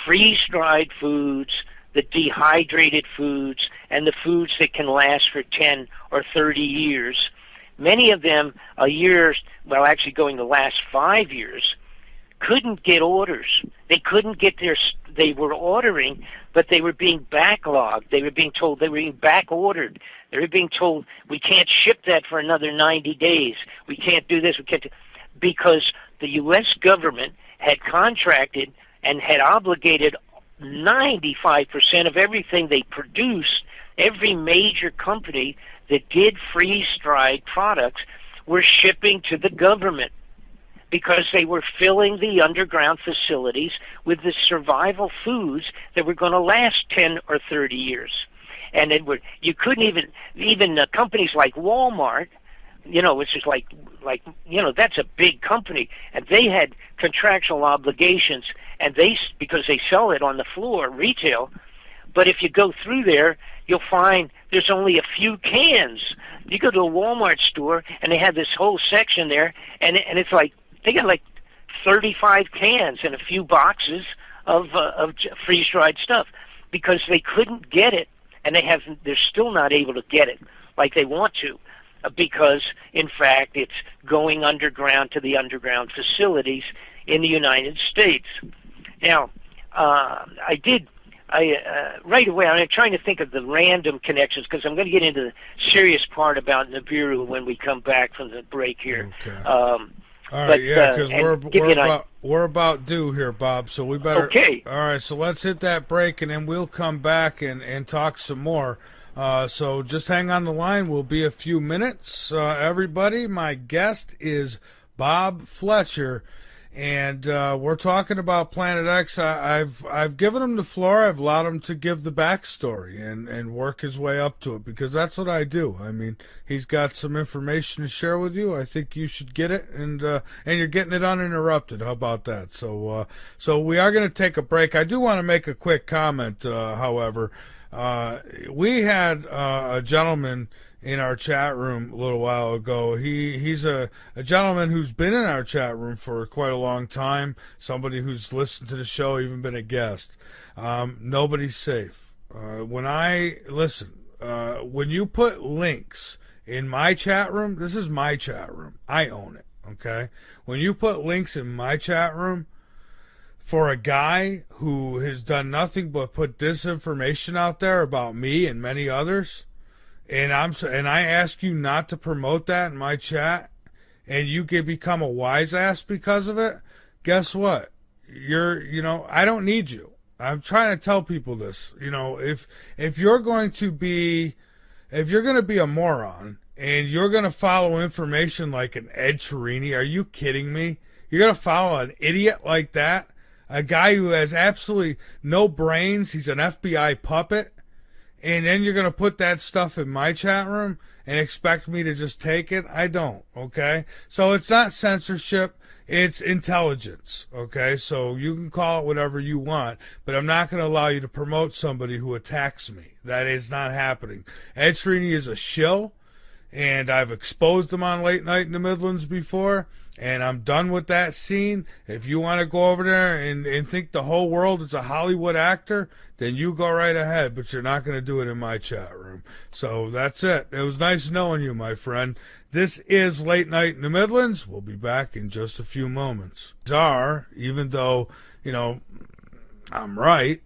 freeze-dried foods, the dehydrated foods, and the foods that can last for 10 or 30 years. Many of them actually going the last 5 years, couldn't get orders. They couldn't get they were ordering, but they were being backlogged. They were being told they were being back-ordered. They were being told, we can't ship that for another 90 days. We can't do this. Because the U.S. government had contracted and had obligated 95% of everything they produced. Every major company that did freeze-dried products were shipping to the government because they were filling the underground facilities with the survival foods that were going to last 10 or 30 years. And you couldn't even companies like Walmart, which is like that's a big company, and they had contractual obligations, and because they sell it on the floor, retail. But if you go through there, you'll find there's only a few cans. You go to a Walmart store, and they have this whole section there, and it's like they got like 35 cans and a few boxes of freeze-dried stuff because they couldn't get it, and they're still not able to get it like they want to. Because, in fact, it's going underground to the underground facilities in the United States. Now, right away, I'm trying to think of the random connections because I'm going to get into the serious part about Nibiru when we come back from the break here. Okay. All right, because we're about due here, Bob, so we better... Okay. All right, so let's hit that break, and then we'll come back and talk some more. So just hang on the line. We'll be a few minutes. Everybody, my guest is Bob Fletcher, And we're talking about Planet X. I've given him the floor. I've allowed him to give the backstory and work his way up to it, because that's what I do. I mean, he's got some information to share with you. I think you should get it, and you're getting it uninterrupted. How about that? So we are going to take a break. I do want to make a quick comment, however. We had a gentleman in our chat room a little while ago. He's a gentleman who's been in our chat room for quite a long time, somebody who's listened to the show, even been a guest. Nobody's safe. When you put links in my chat room, this is my chat room. I own it, okay? When you put links in my chat room for a guy who has done nothing but put disinformation out there about me and many others, and I ask you not to promote that in my chat, and you can become a wise ass because of it, guess what? I don't need you. I'm trying to tell people this. If you're going to be a moron and you're going to follow information like an Ed Cherini, are you kidding me? You're going to follow an idiot like that? A guy who has absolutely no brains, he's an FBI puppet, and then you're going to put that stuff in my chat room and expect me to just take it? I don't, okay? So it's not censorship, it's intelligence, okay? So you can call it whatever you want, but I'm not going to allow you to promote somebody who attacks me. That is not happening. Ed Cherini is a shill, and I've exposed him on Late Night in the Midlands before, and I'm done with that scene. If you want to go over there and think the whole world is a Hollywood actor, then you go right ahead, but you're not going to do it in my chat room. So that's it. It was nice knowing you, my friend. This is Late Night in the Midlands. We'll be back in just a few moments. Even though, I'm right.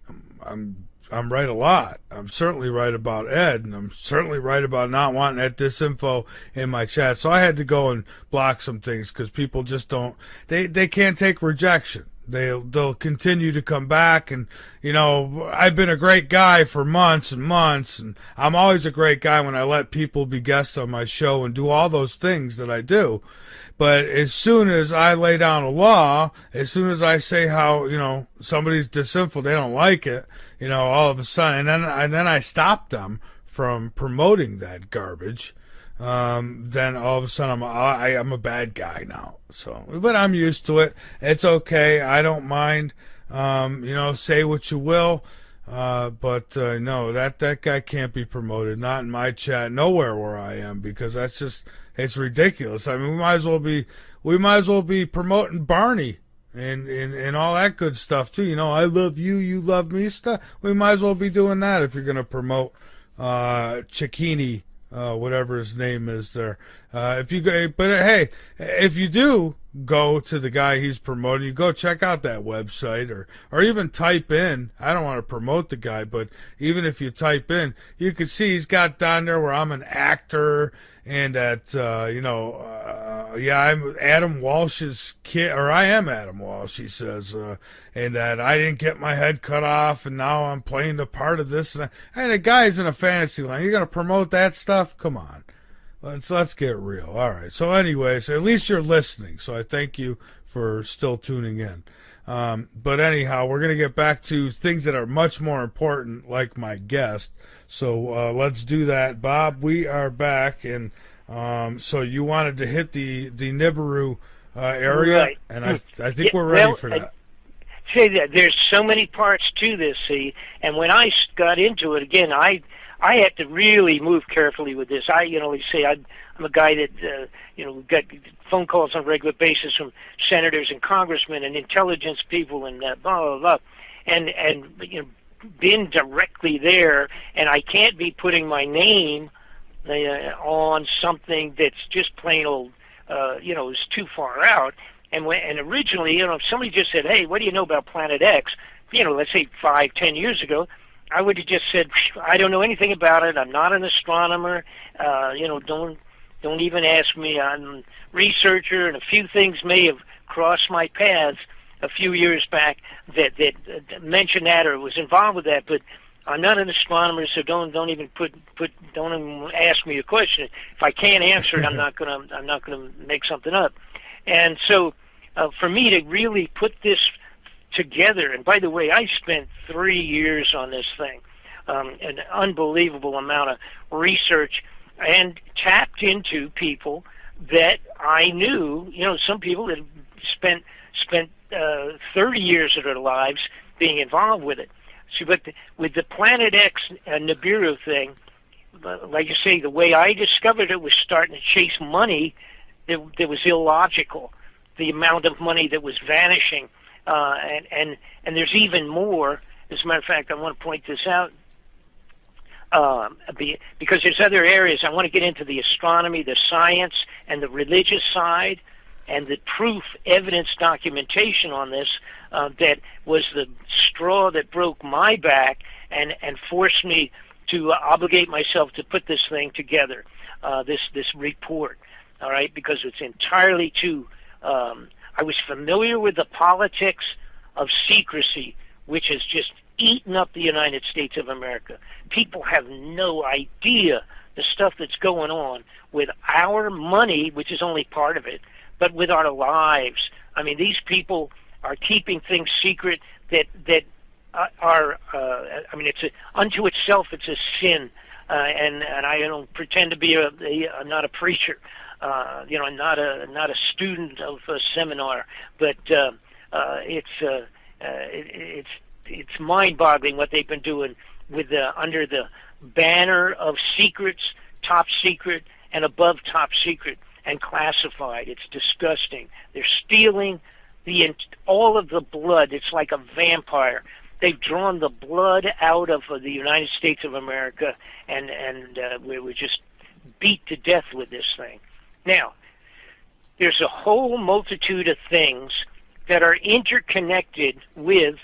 I'm right a lot. I'm certainly right about Ed, and I'm certainly right about not wanting that disinfo in my chat. So I had to go and block some things because people just don't, they can't take rejection. They'll continue to come back, and I've been a great guy for months and months, and I'm always a great guy when I let people be guests on my show and do all those things that I do. But as soon as I lay down a law, as soon as I say how, somebody's disinfo, they don't like it, all of a sudden, and then I stop them from promoting that garbage, then all of a sudden I'm a bad guy now. So, but I'm used to it. It's okay. I don't mind. Say what you will. But no, that guy can't be promoted. Not in my chat, nowhere where I am, because it's ridiculous. I mean, we might as well be promoting Barney and all that good stuff too. I love you, you love me stuff. We might as well be doing that if you're going to promote Cicchini, whatever his name is there. If you do go to the guy he's promoting, you go check out that website, or even type in, I don't want to promote the guy, but even if you type in, you can see he's got down there where I'm an actor, and that, I'm Adam Walsh's kid, or I am Adam Walsh, he says, and that I didn't get my head cut off, and now I'm playing the part of this, and that. Hey, the guy's in a fantasy line. You're going to promote that stuff? Come on. Let's get real. All right. So anyways, at least you're listening. So I thank you for still tuning in. But anyhow, we're going to get back to things that are much more important, like my guest. So let's do that. Bob, we are back. And so you wanted to hit the Nibiru area. Right. And I think we're ready for that. Say that there's so many parts to this, see, and when I got into it again, I had to really move carefully with this. I'm a guy that got phone calls on a regular basis from senators and congressmen and intelligence people and blah blah blah, and been directly there, and I can't be putting my name on something that's just plain old, is too far out. And originally, if somebody just said, "Hey, what do you know about Planet X?" Let's say 5-10 years ago, I would have just said, "I don't know anything about it. I'm not an astronomer. Don't even ask me. I'm a researcher, and a few things may have crossed my paths a few years back that mentioned that or was involved with that, but I'm not an astronomer, so don't even ask me a question. If I can't answer it, I'm not gonna make something up." And so for me to really put this together, and by the way, I spent 3 years on this thing, an unbelievable amount of research, and tapped into people that I knew, some people that spent 30 years of their lives being involved with it. So, but with the Planet X Nibiru thing, like you say, the way I discovered it was starting to chase money that was illogical. The amount of money that was vanishing, and there's even more. As a matter of fact, I want to point this out because there's other areas. I want to get into the astronomy, the science, and the religious side, and the proof, evidence, documentation on this that was the straw that broke my back and forced me to obligate myself to put this thing together, this report. All right, because it's entirely too. I was familiar with the politics of secrecy, which has just eaten up the United States of America. People have no idea the stuff that's going on with our money, which is only part of it, but with our lives. I mean, these people are keeping things secret that are. I mean, unto itself, it's a sin, and I don't pretend to be I'm not a preacher. Not a student of a seminar, but it's mind-boggling what they've been doing with under the banner of secrets, top secret, and above top secret, and classified. It's disgusting. They're stealing all of the blood. It's like a vampire. They've drawn the blood out of the United States of America, and we're just beat to death with this thing. Now, there's a whole multitude of things that are interconnected with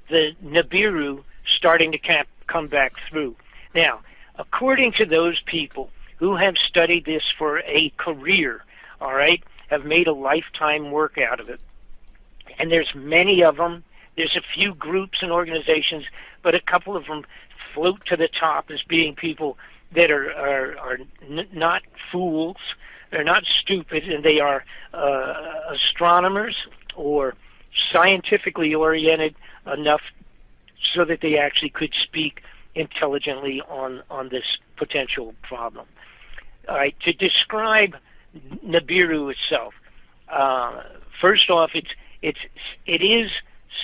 the Nibiru starting to come back through. Now, according to those people who have studied this for a career, all right, have made a lifetime work out of it, and there's many of them. There's a few groups and organizations, but a couple of them float to the top as being people that are not fools. They're not stupid, and they are astronomers or scientifically oriented enough so that they actually could speak intelligently on this potential problem. All right, to describe Nibiru itself, first off, it is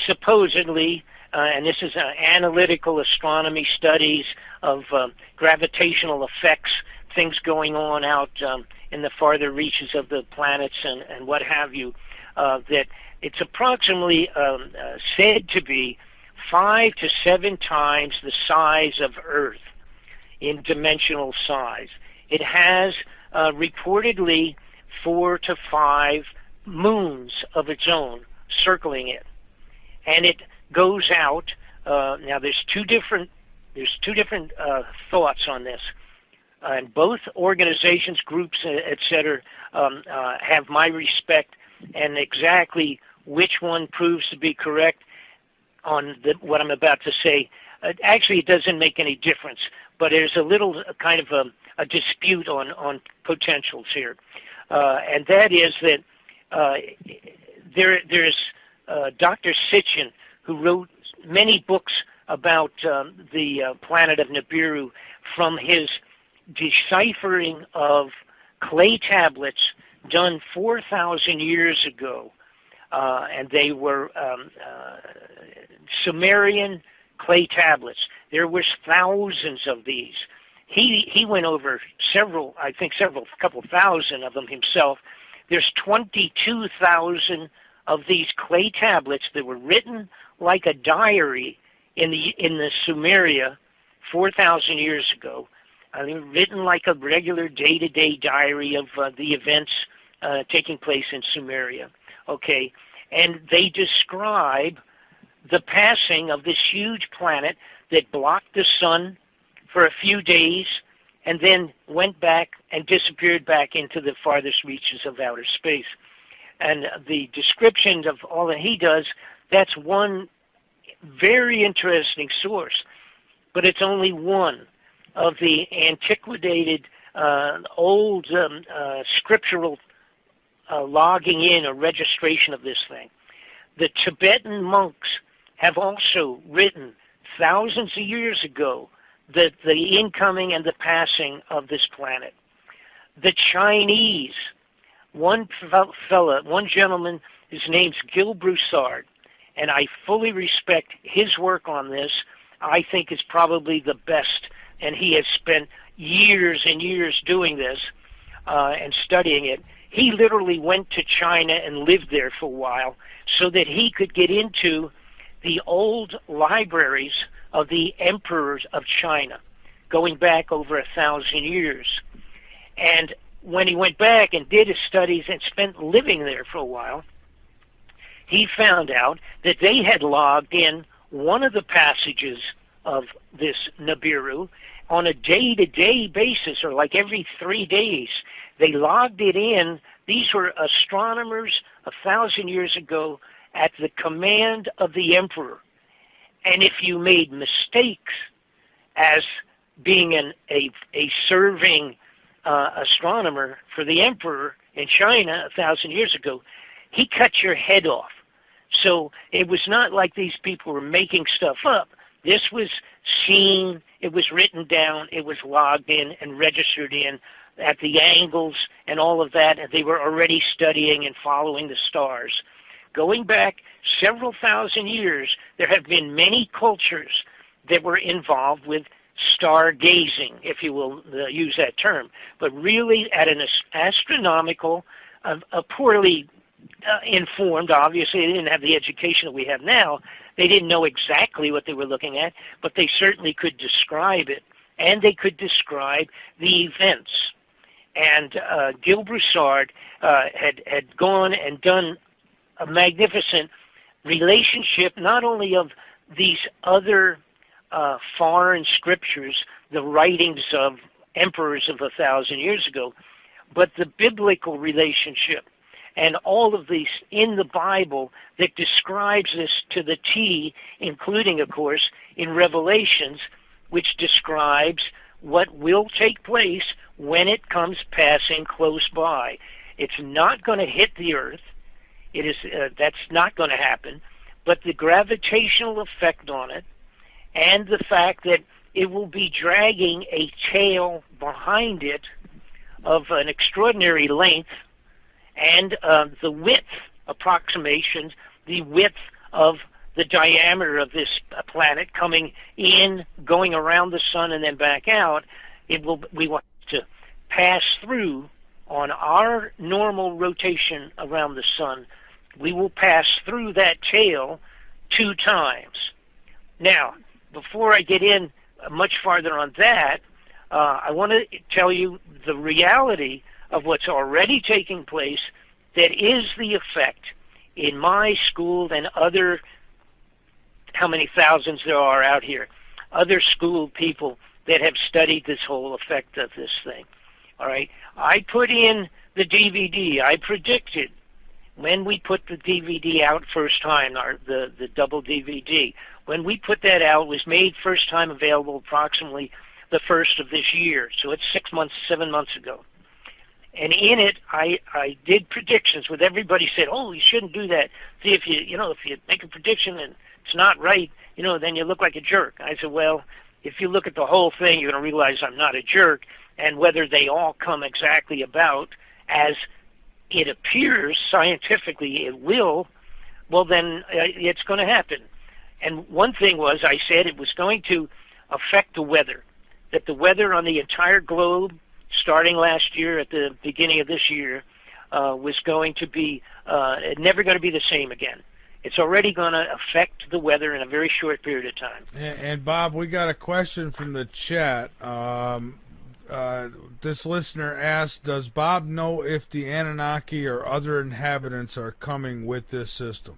supposedly, and this is analytical astronomy studies of gravitational effects, things going on out in the farther reaches of the planets and what have you, that it's approximately said to be 5 to 7 times the size of Earth in dimensional size. It has reportedly 4 to 5 moons of its own circling it, and it goes out. Now, there's two different thoughts on this. And both organizations, groups, etc., have my respect, and exactly which one proves to be correct on what I'm about to say. Actually, it doesn't make any difference, but there's a little kind of a dispute on potentials here, and that is that there's Dr. Sitchin, who wrote many books about the planet of Nibiru from his deciphering of clay tablets done 4,000 years ago, and they were Sumerian clay tablets. There was thousands of these. He went over couple thousand of them himself. There's 22,000 of these clay tablets that were written like a diary in the Sumeria 4,000 years ago. I mean, written like a regular day-to-day diary of the events taking place in Sumeria. Okay, and they describe the passing of this huge planet that blocked the sun for a few days and then went back and disappeared back into the farthest reaches of outer space. And the description of all that he does, that's one very interesting source, but it's only one of the antiquated, old scriptural logging in a registration of this thing. The Tibetan monks have also written thousands of years ago the incoming and the passing of this planet. The Chinese, one gentleman, his name's Gil Broussard, and I fully respect his work on this. I think is probably the best, and he has spent years and years doing this and studying it. He literally went to China and lived there for a while so that he could get into the old libraries of the emperors of China, going back over 1,000 years. And when he went back and did his studies and spent living there for a while, he found out that they had logged in one of the passages of this Nibiru on a day-to-day basis, or like every 3 days. They logged it in. These were astronomers 1,000 years ago at the command of the emperor. And if you made mistakes as being a serving astronomer for the emperor in China 1,000 years ago, he cut your head off. So it was not like these people were making stuff up. This was seen, it was written down, it was logged in and registered in at the angles and all of that, and they were already studying and following the stars. Going back several thousand years, there have been many cultures that were involved with stargazing, if you will use that term, but really at an astronomical, poorly informed, obviously. They didn't have the education that we have now. They didn't know exactly what they were looking at, but they certainly could describe it, and they could describe the events. And Gil Broussard had gone and done a magnificent relationship, not only of these other foreign scriptures, the writings of emperors of 1,000 years ago, but the biblical relationship and all of these in the Bible that describes this to the T, including, of course, in Revelations, which describes what will take place when it comes passing close by. It's not going to hit the earth. It is that's not going to happen. But the gravitational effect on it and the fact that it will be dragging a tail behind it of an extraordinary length, and the width approximations, the width of the diameter of this planet coming in, going around the sun, and then back out. We want to pass through on our normal rotation around the sun. We will pass through that tail 2 times. Now, before I get in much farther on that, I want to tell you the reality of what's already taking place that is the effect in my school and other, how many thousands there are out here, other school people that have studied this whole effect of this thing. All right? I put in the DVD. I predicted when we put the DVD out first time, the double DVD, when we put that out, it was made first time available approximately the first of this year. So it's 7 months ago. And in it, I did predictions with everybody said, oh, you shouldn't do that. See, if you make a prediction and it's not right, then you look like a jerk. I said, well, if you look at the whole thing, you're going to realize I'm not a jerk. And whether they all come exactly about as it appears scientifically it will, well, then it's going to happen. And one thing was, I said it was going to affect the weather, that the weather on the entire globe, starting last year at the beginning of this year, was going to be never going to be the same again. It's already going to affect the weather in a very short period of time. And Bob, we got a question from the chat. This listener asked, does Bob know if the Anunnaki or other inhabitants are coming with this system?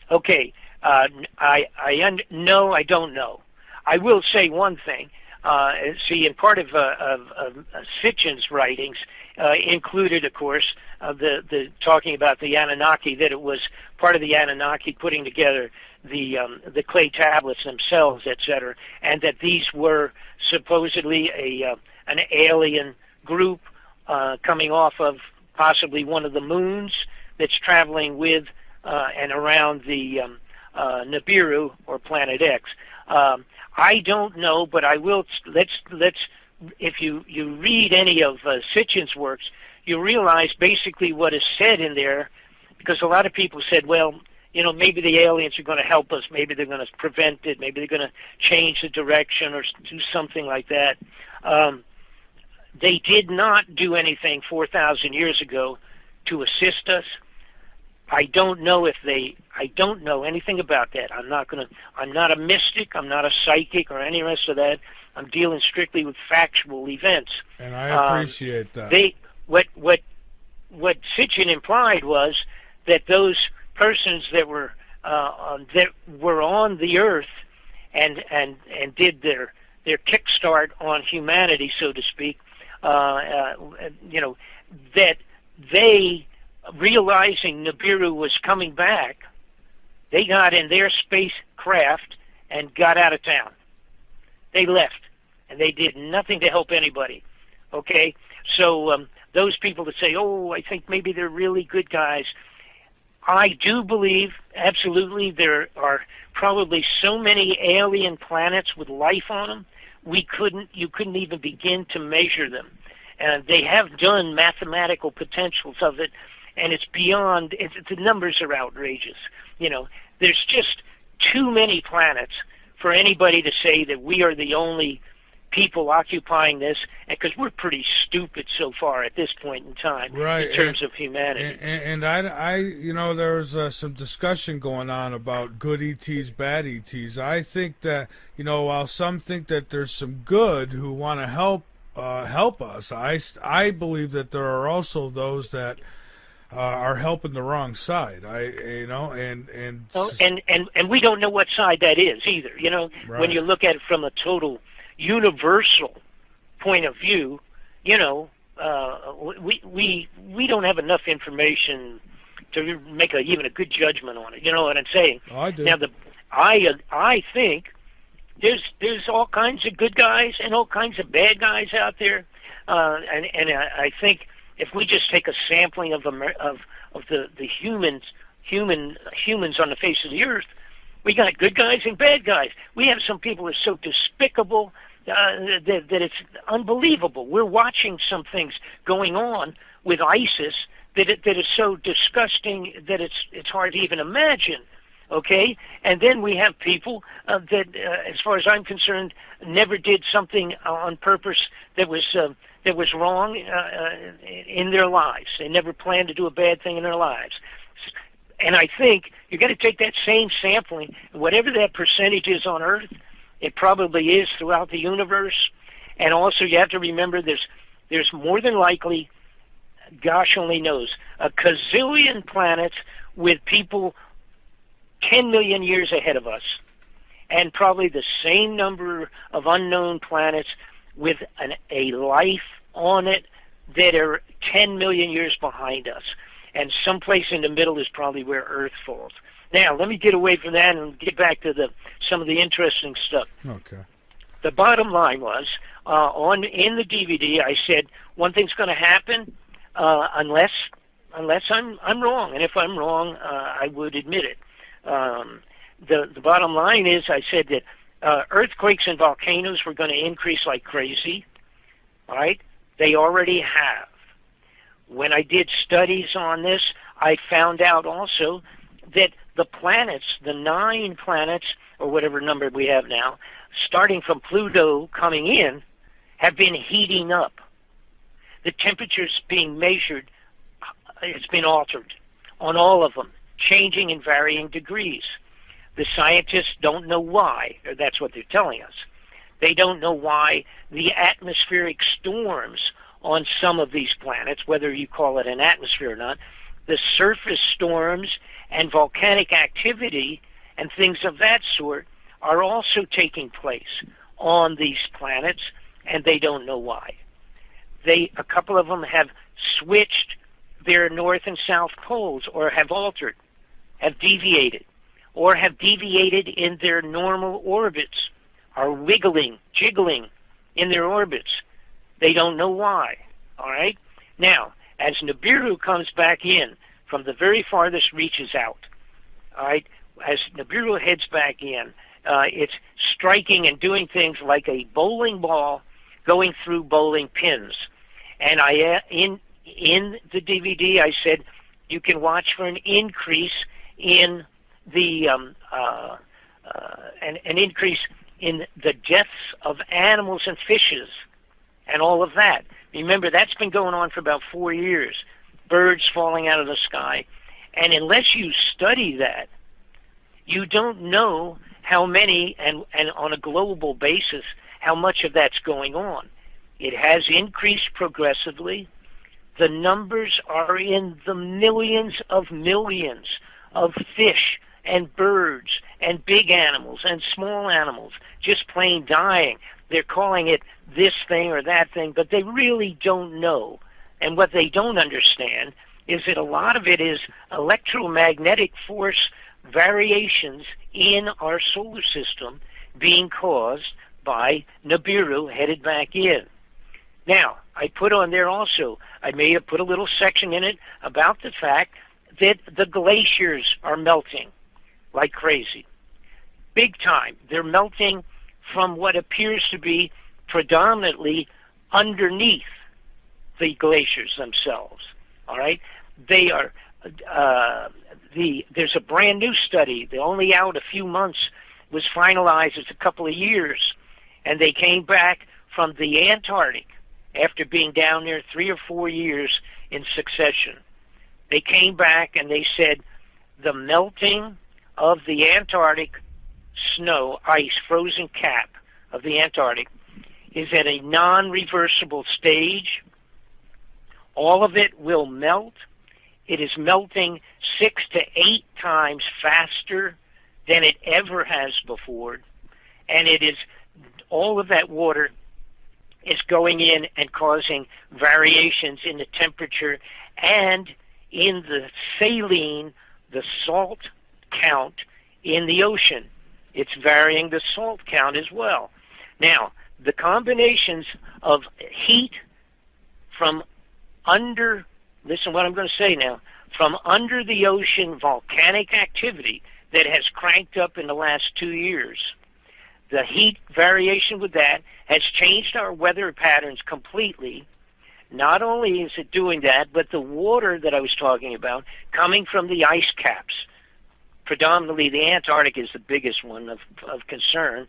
Okay. No, I don't know. I will say one thing. See, in part of Sitchin's writings included, of course, the talking about the Anunnaki, that it was part of the Anunnaki putting together the clay tablets themselves, etc., and that these were supposedly an alien group coming off of possibly one of the moons that's traveling with and around the Nibiru or Planet X. I don't know, but I will. Let's. If you read any of Sitchin's works, you realize basically what is said in there, because a lot of people said, well, maybe the aliens are going to help us, maybe they're going to prevent it, maybe they're going to change the direction or do something like that. They did not do anything 4,000 years ago to assist us. I don't know anything about that. I'm not a mystic, I'm not a psychic or any rest of that. I'm dealing strictly with factual events. And I appreciate that. What Sitchin implied was that those persons that were on the Earth and did their kickstart on humanity, so to speak, that they, realizing Nibiru was coming back, they got in their spacecraft and got out of town. They left, and they did nothing to help anybody. Okay? So those people that say, oh, I think maybe they're really good guys, I do believe, absolutely, there are probably so many alien planets with life on them, you couldn't even begin to measure them. And they have done mathematical potentials of it, and it's beyond, the numbers are outrageous. There's just too many planets for anybody to say that we are the only people occupying this, because we're pretty stupid so far at this point in time, right, in terms of humanity. And I there was some discussion going on about good ETs, bad ETs. I think that, while some think that there's some good who want to help us, I believe that there are also those that are helping the wrong side. And we don't know what side that is either. Right. When you look at it from a total universal point of view, we don't have enough information to make even a good judgment on it. You know what I'm saying? Oh, I do. Now, I think there's all kinds of good guys and all kinds of bad guys out there, and I think if we just take a sampling of the humans on the face of the earth, we got good guys and bad guys. We have some people who are so despicable that it's unbelievable. We're watching some things going on with ISIS that is so disgusting that it's hard to even imagine. Okay, and then we have people that, as far as I'm concerned, never did something on purpose that was wrong in their lives. They never planned to do a bad thing in their lives. And I think you got to take that same sampling, whatever that percentage is on Earth, it probably is throughout the universe. And also, you have to remember, there's more than likely, gosh only knows, a gazillion planets with people 10 million years ahead of us, and probably the same number of unknown planets with a life on it that are 10 million years behind us. And someplace in the middle is probably where Earth falls. Now, let me get away from that and get back to some of the interesting stuff. Okay. The bottom line was, in the DVD, I said, one thing's going to happen unless I'm wrong. And if I'm wrong, I would admit it. The bottom line is, I said that earthquakes and volcanoes were going to increase like crazy. All right? They already have. When I did studies on this, I found out also that the planets, the 9 planets, or whatever number we have now, starting from Pluto coming in, have been heating up. The temperatures being measured, it's been altered on all of them, changing in varying degrees. The scientists don't know why, or that's what they're telling us. They don't know why the atmospheric storms on some of these planets, whether you call it an atmosphere or not, the surface storms and volcanic activity and things of that sort are also taking place on these planets, and they don't know why. A couple of them have switched their north and south poles, or have altered, have deviated, or have deviated in their normal orbits, are jiggling in their orbits. They don't know why. All right? Now, as Nibiru comes back in from the very farthest reaches out, all right, as Nibiru heads back in, it's striking and doing things like a bowling ball going through bowling pins. And in the DVD, I said you can watch for an increase in the an increase in the deaths of animals and fishes and all of that. Remember, that's been going on for about 4 years. Birds falling out of the sky. And unless you study that, you don't know how many, and on a global basis, how much of that's going on. It has increased progressively. The numbers are in the millions of fish and birds and big animals and small animals just plain dying. They're calling it this thing or that thing, but they really don't know. And what they don't understand is that a lot of it is electromagnetic force variations in our solar system being caused by Nibiru headed back in. Now, I put on there also, I may have put a little section in it about the fact that the glaciers are melting like crazy. Big time. They're melting from what appears to be predominantly underneath the glaciers themselves. All right? They are, there's a brand new study, they're only out a few months, was finalized, it's a couple of years, and they came back from the Antarctic after being down there 3 or 4 years in succession. They came back and they said the melting of the Antarctic snow, ice, frozen cap of the Antarctic is at a non-reversible stage. All of it will melt. It is melting 6 to 8 times faster than it ever has before. And it is, all of that water is going in and causing variations in the temperature and in the saline, the salt count in the ocean. It's varying the salt count as well. Now, the combinations of heat from under, listen what I'm going to say now, from under the ocean volcanic activity that has cranked up in the last 2 years, the heat variation with that has changed our weather patterns completely. Not only is it doing that, but the water that I was talking about coming from the ice caps, predominantly the Antarctic is the biggest one of concern,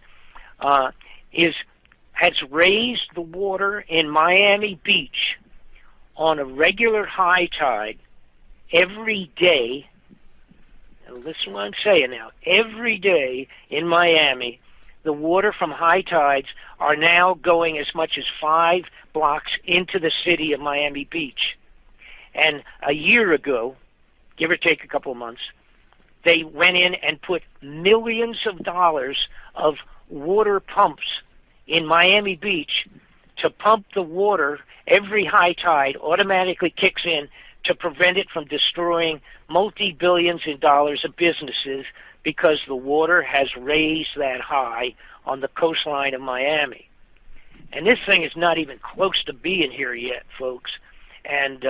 has raised the water in Miami Beach on a regular high tide every day. And listen to what I'm saying now. Every day in Miami, the water from high tides are now going as much as 5 blocks into the city of Miami Beach. And a year ago, give or take a couple of months, they went in and put millions of dollars of water pumps in Miami Beach to pump the water. Every high tide automatically kicks in to prevent it from destroying multi-billions in dollars of businesses because the water has raised that high on the coastline of Miami. And this thing is not even close to being here yet, folks. And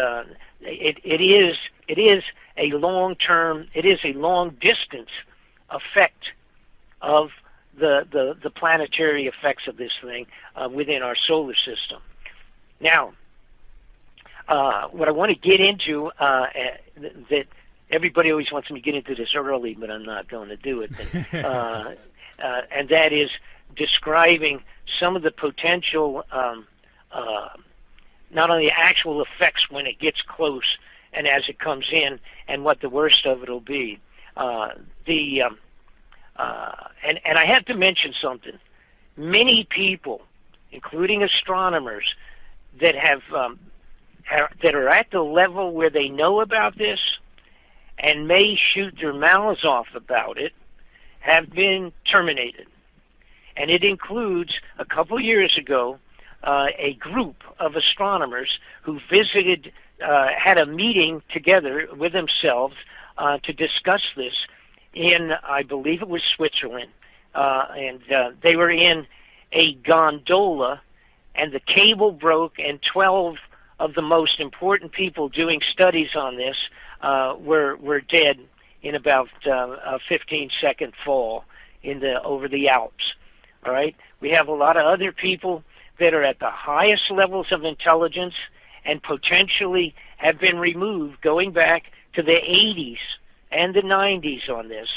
it is a long-term, it is a long-distance effect of the planetary effects of this thing within our solar system. Now, what I want to get into, that everybody always wants me to get into this early, but I'm not going to do it. And that is describing some of the potential, not only actual effects when it gets close and as it comes in, and what the worst of it will be. And I have to mention something. Many people, including astronomers, that that are at the level where they know about this and may shoot their mouths off about it, have been terminated. And it includes, a couple years ago, a group of astronomers who visited, had a meeting together with themselves to discuss this in, I believe it was Switzerland. And they were in a gondola, and the cable broke, and 12 of the most important people doing studies on this were dead in about a 15-second fall over the Alps. All right, we have a lot of other people that are at the highest levels of intelligence and potentially have been removed going back to the 80s and the 90s on this,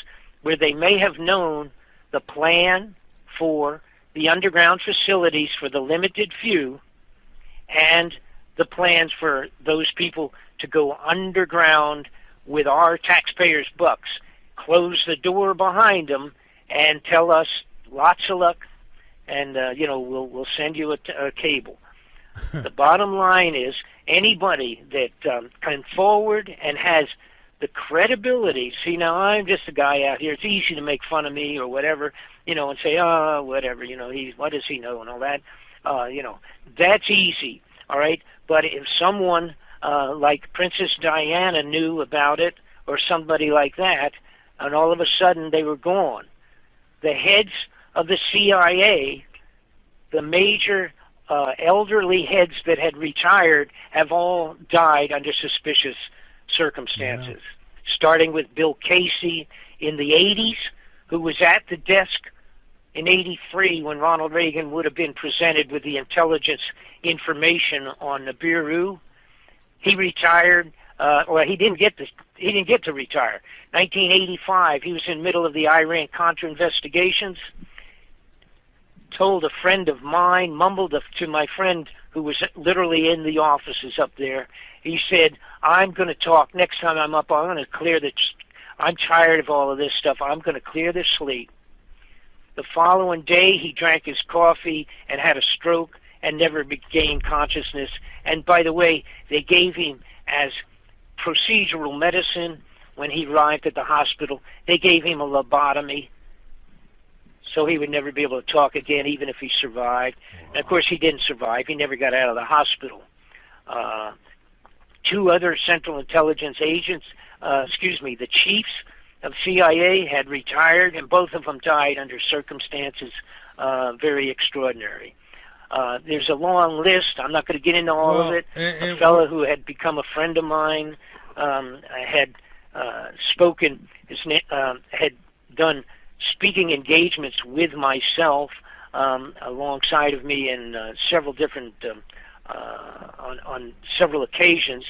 where they may have known the plan for the underground facilities for the limited few and the plans for those people to go underground with our taxpayers' bucks, close the door behind them, and tell us lots of luck, and we'll send you a cable. The bottom line is anybody that comes forward and has the credibility. See, now I'm just a guy out here. It's easy to make fun of me or whatever, and say, whatever, what does he know and all that. That's easy, all right? But if someone like Princess Diana knew about it or somebody like that, and all of a sudden they were gone, the heads of the CIA, the major elderly heads that had retired, have all died under suspicious circumstances, starting with Bill Casey in the 80s, who was at the desk in 83 when Ronald Reagan would have been presented with the intelligence information on Nibiru. He retired, he didn't get to retire. 1985, he was in the middle of the Iran-Contra investigations, told a friend of mine, mumbled to my friend who was literally in the offices up there. He said, I'm going to talk next time I'm up. I'm going to clear I'm tired of all of this stuff. I'm going to clear the slate. The following day, he drank his coffee and had a stroke and never regained consciousness. And by the way, they gave him as procedural medicine when he arrived at the hospital. They gave him a lobotomy, so he would never be able to talk again, even if he survived. Wow. And of course, he didn't survive. He never got out of the hospital. Two other Central Intelligence agents, the chiefs of CIA had retired, and both of them died under circumstances very extraordinary. There's a long list. I'm not going to get into all of it. A fellow who had become a friend of mine had spoken, had done speaking engagements with myself alongside of me in several different on several occasions.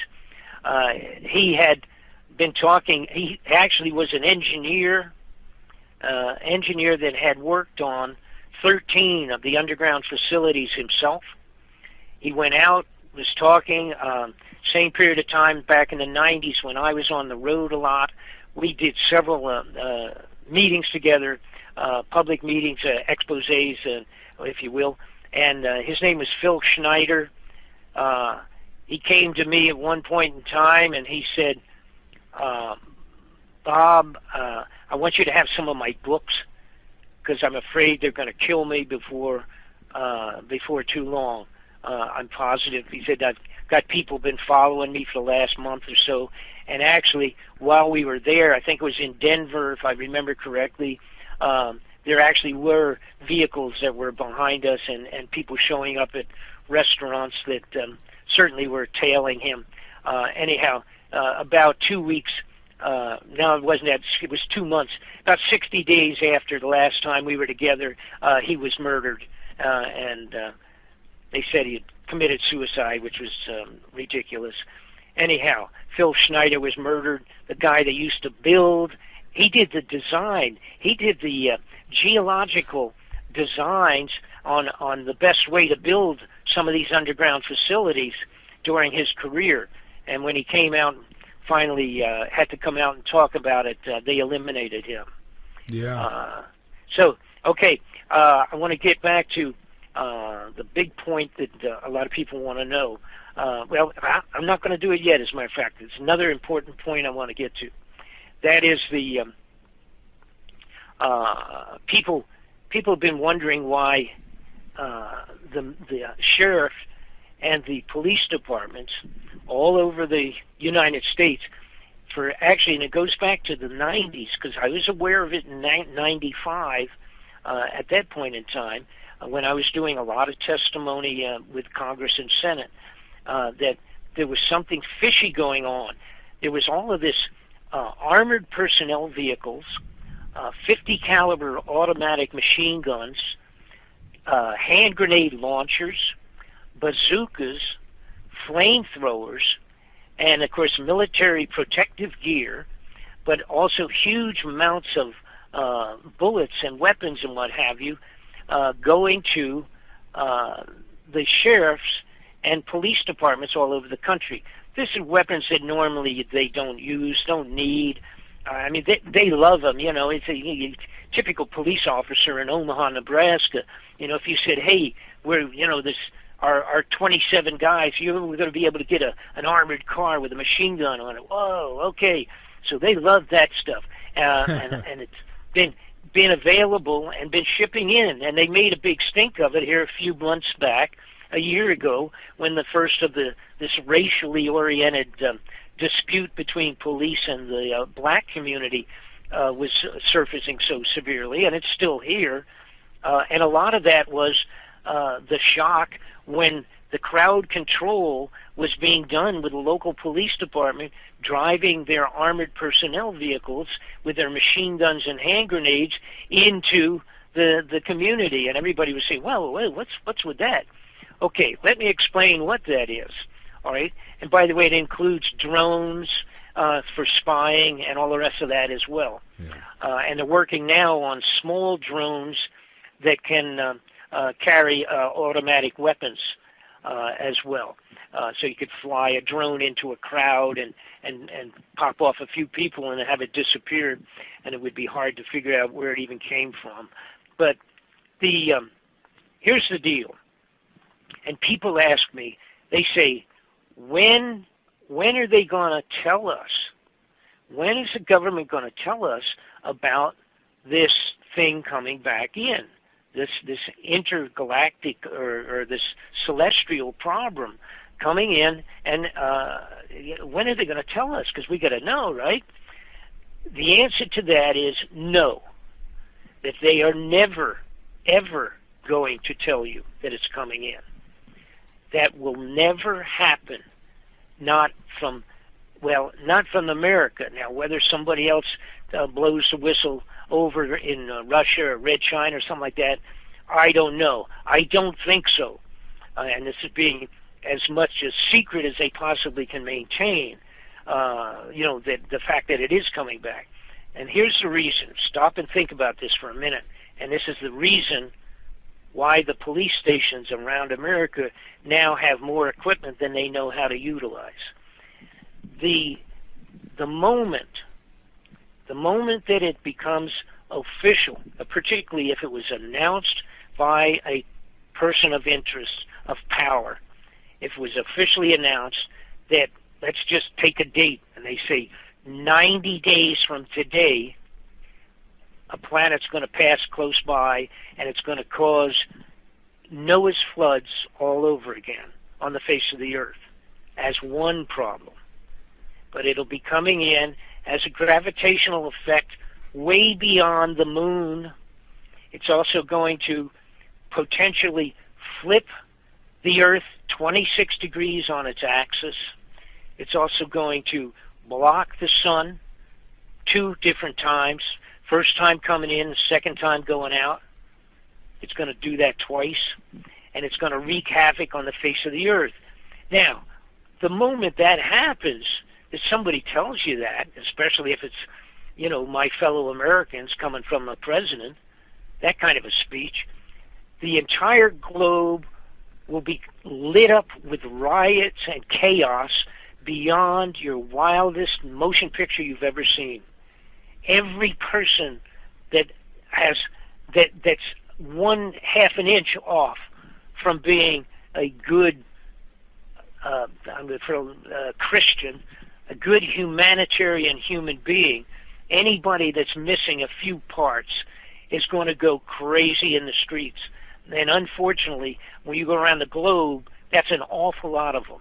He had been talking. He actually was an engineer that had worked on 13 of the underground facilities himself. He went out, was talking, same period of time back in the 90s when I was on the road a lot. We did several meetings together, public meetings, exposés, if you will. And his name was Phil Schneider. He came to me at one point in time and he said, Bob, I want you to have some of my books because I'm afraid they're going to kill me before too long. I'm positive. He said, I've got people been following me for the last month or so. And actually, while we were there, I think it was in Denver, if I remember correctly, there actually were vehicles that were behind us and people showing up at restaurants that certainly were tailing him. About 2 weeks, no, it wasn't that, it was 2 months, about 60 days after the last time we were together, he was murdered. And they said he had committed suicide, which was ridiculous. Anyhow, Phil Schneider was murdered. The guy that used to build, he did the design. He did the geological designs on the best way to build some of these underground facilities during his career. And when he came out, finally had to come out and talk about it, they eliminated him. Yeah. I want to get back to the big point that a lot of people want to know. I'm not going to do it yet, as a matter of fact. It's another important point I want to get to. That is the people have been wondering why the sheriff and the police departments all over the United States, and it goes back to the 90s, because I was aware of it in 95 at that point in time, when I was doing a lot of testimony with Congress and Senate. that there was something fishy going on. There was all of this armored personnel vehicles, 50 caliber automatic machine guns, hand grenade launchers, bazookas, flamethrowers, and of course military protective gear, but also huge amounts of bullets and weapons and what have you, going to the sheriffs and police departments all over the country. This is weapons that normally they don't use, don't need. I mean, they love them. You know, it's a typical police officer in Omaha, Nebraska. You know, if you said, "Hey, we're our 27 guys, you're going to be able to get an armored car with a machine gun on it." Whoa, okay. So they love that stuff, and it's been available and been shipping in, and they made a big stink of it here a few months back, a year ago, when the first of this racially oriented dispute between police and the black community was surfacing so severely, and it's still here. And a lot of that was the shock when the crowd control was being done with the local police department driving their armored personnel vehicles with their machine guns and hand grenades into the community. And everybody was saying, well, what's with that? Okay, let me explain what that is. All right? And by the way, it includes drones for spying and all the rest of that as well. Yeah. And they're working now on small drones that can carry automatic weapons as well. So you could fly a drone into a crowd and pop off a few people and have it disappear, and it would be hard to figure out where it even came from. But here's the deal. And people ask me, they say, when are they going to tell us? When is the government going to tell us about this thing coming back in? This intergalactic or this celestial problem coming in, and when are they going to tell us? Because we got to know, right? The answer to that is no. That they are never, ever going to tell you that it's coming in. That will never happen. Not from America. Now, whether somebody else blows the whistle over in Russia or Red China or something like that, I don't know. I don't think so. And this is being as much a secret as they possibly can maintain, that the fact that it is coming back. And here's the reason. Stop and think about this for a minute. And this is the reason why the police stations around America now have more equipment than they know how to utilize. The moment that it becomes official, particularly if it was announced by a person of interest, of power, if it was officially announced that, let's just take a date, and they say 90 days from today, a planet's going to pass close by, and it's going to cause Noah's floods all over again on the face of the earth as one problem. But it'll be coming in as a gravitational effect way beyond the moon. It's also going to potentially flip the earth 26 degrees on its axis. It's also going to block the sun 2 different times. First time coming in, the second time going out. It's going to do that twice, and it's going to wreak havoc on the face of the earth. Now, the moment that happens, if somebody tells you that, especially if it's, my fellow Americans coming from a president, that kind of a speech, the entire globe will be lit up with riots and chaos beyond your wildest motion picture you've ever seen. Every person that's 1/2 an inch off from being a good Christian, a good humanitarian human being, anybody that's missing a few parts is going to go crazy in the streets. And unfortunately, when you go around the globe, that's an awful lot of them.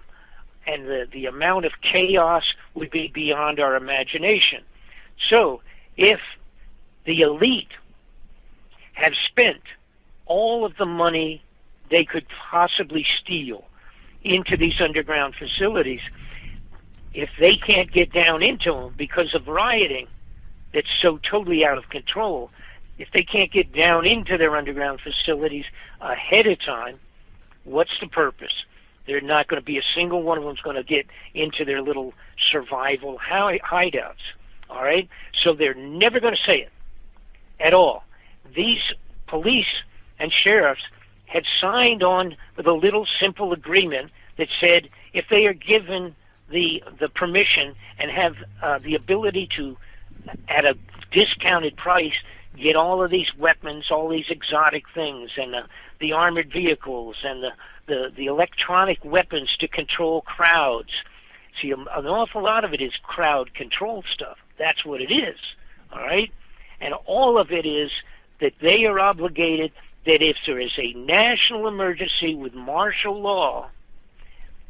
And the amount of chaos would be beyond our imagination. So, if the elite have spent all of the money they could possibly steal into these underground facilities, if they can't get down into them because of rioting that's so totally out of control, if they can't get down into their underground facilities ahead of time, what's the purpose? They're not going to be a single one of them's going to get into their little survival hideouts. All right? So they're never going to say it at all. These police and sheriffs had signed on with a little simple agreement that said if they are given the permission and have the ability to, at a discounted price, get all of these weapons, all these exotic things, and the armored vehicles, and the electronic weapons to control crowds. See, an awful lot of it is crowd control stuff. That's what it is, all right? And all of it is that they are obligated that if there is a national emergency with martial law,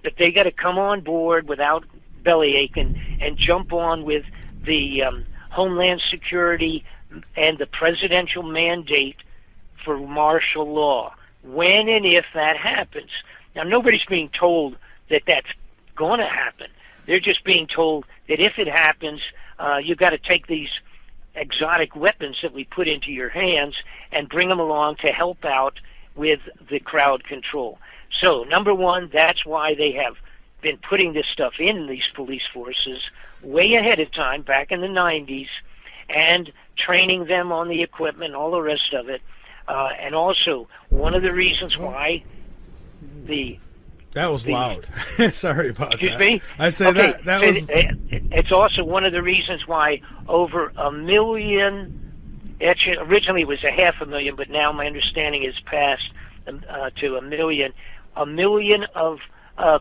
that they got to come on board without belly aching and jump on with the Homeland Security and the presidential mandate for martial law when and if that happens. Now, nobody's being told that that's going to happen. They're just being told that if it happens, you've got to take these exotic weapons that we put into your hands and bring them along to help out with the crowd control. So, number one, that's why they have been putting this stuff in these police forces way ahead of time, back in the 90s, and training them on the equipment, all the rest of it. And also, one of the reasons why That was loud. Sorry about excuse that. Me? I said okay. that was... It's also one of the reasons why over 1 million... Actually, originally it was 500,000, but now my understanding is past to 1 million. 1 million of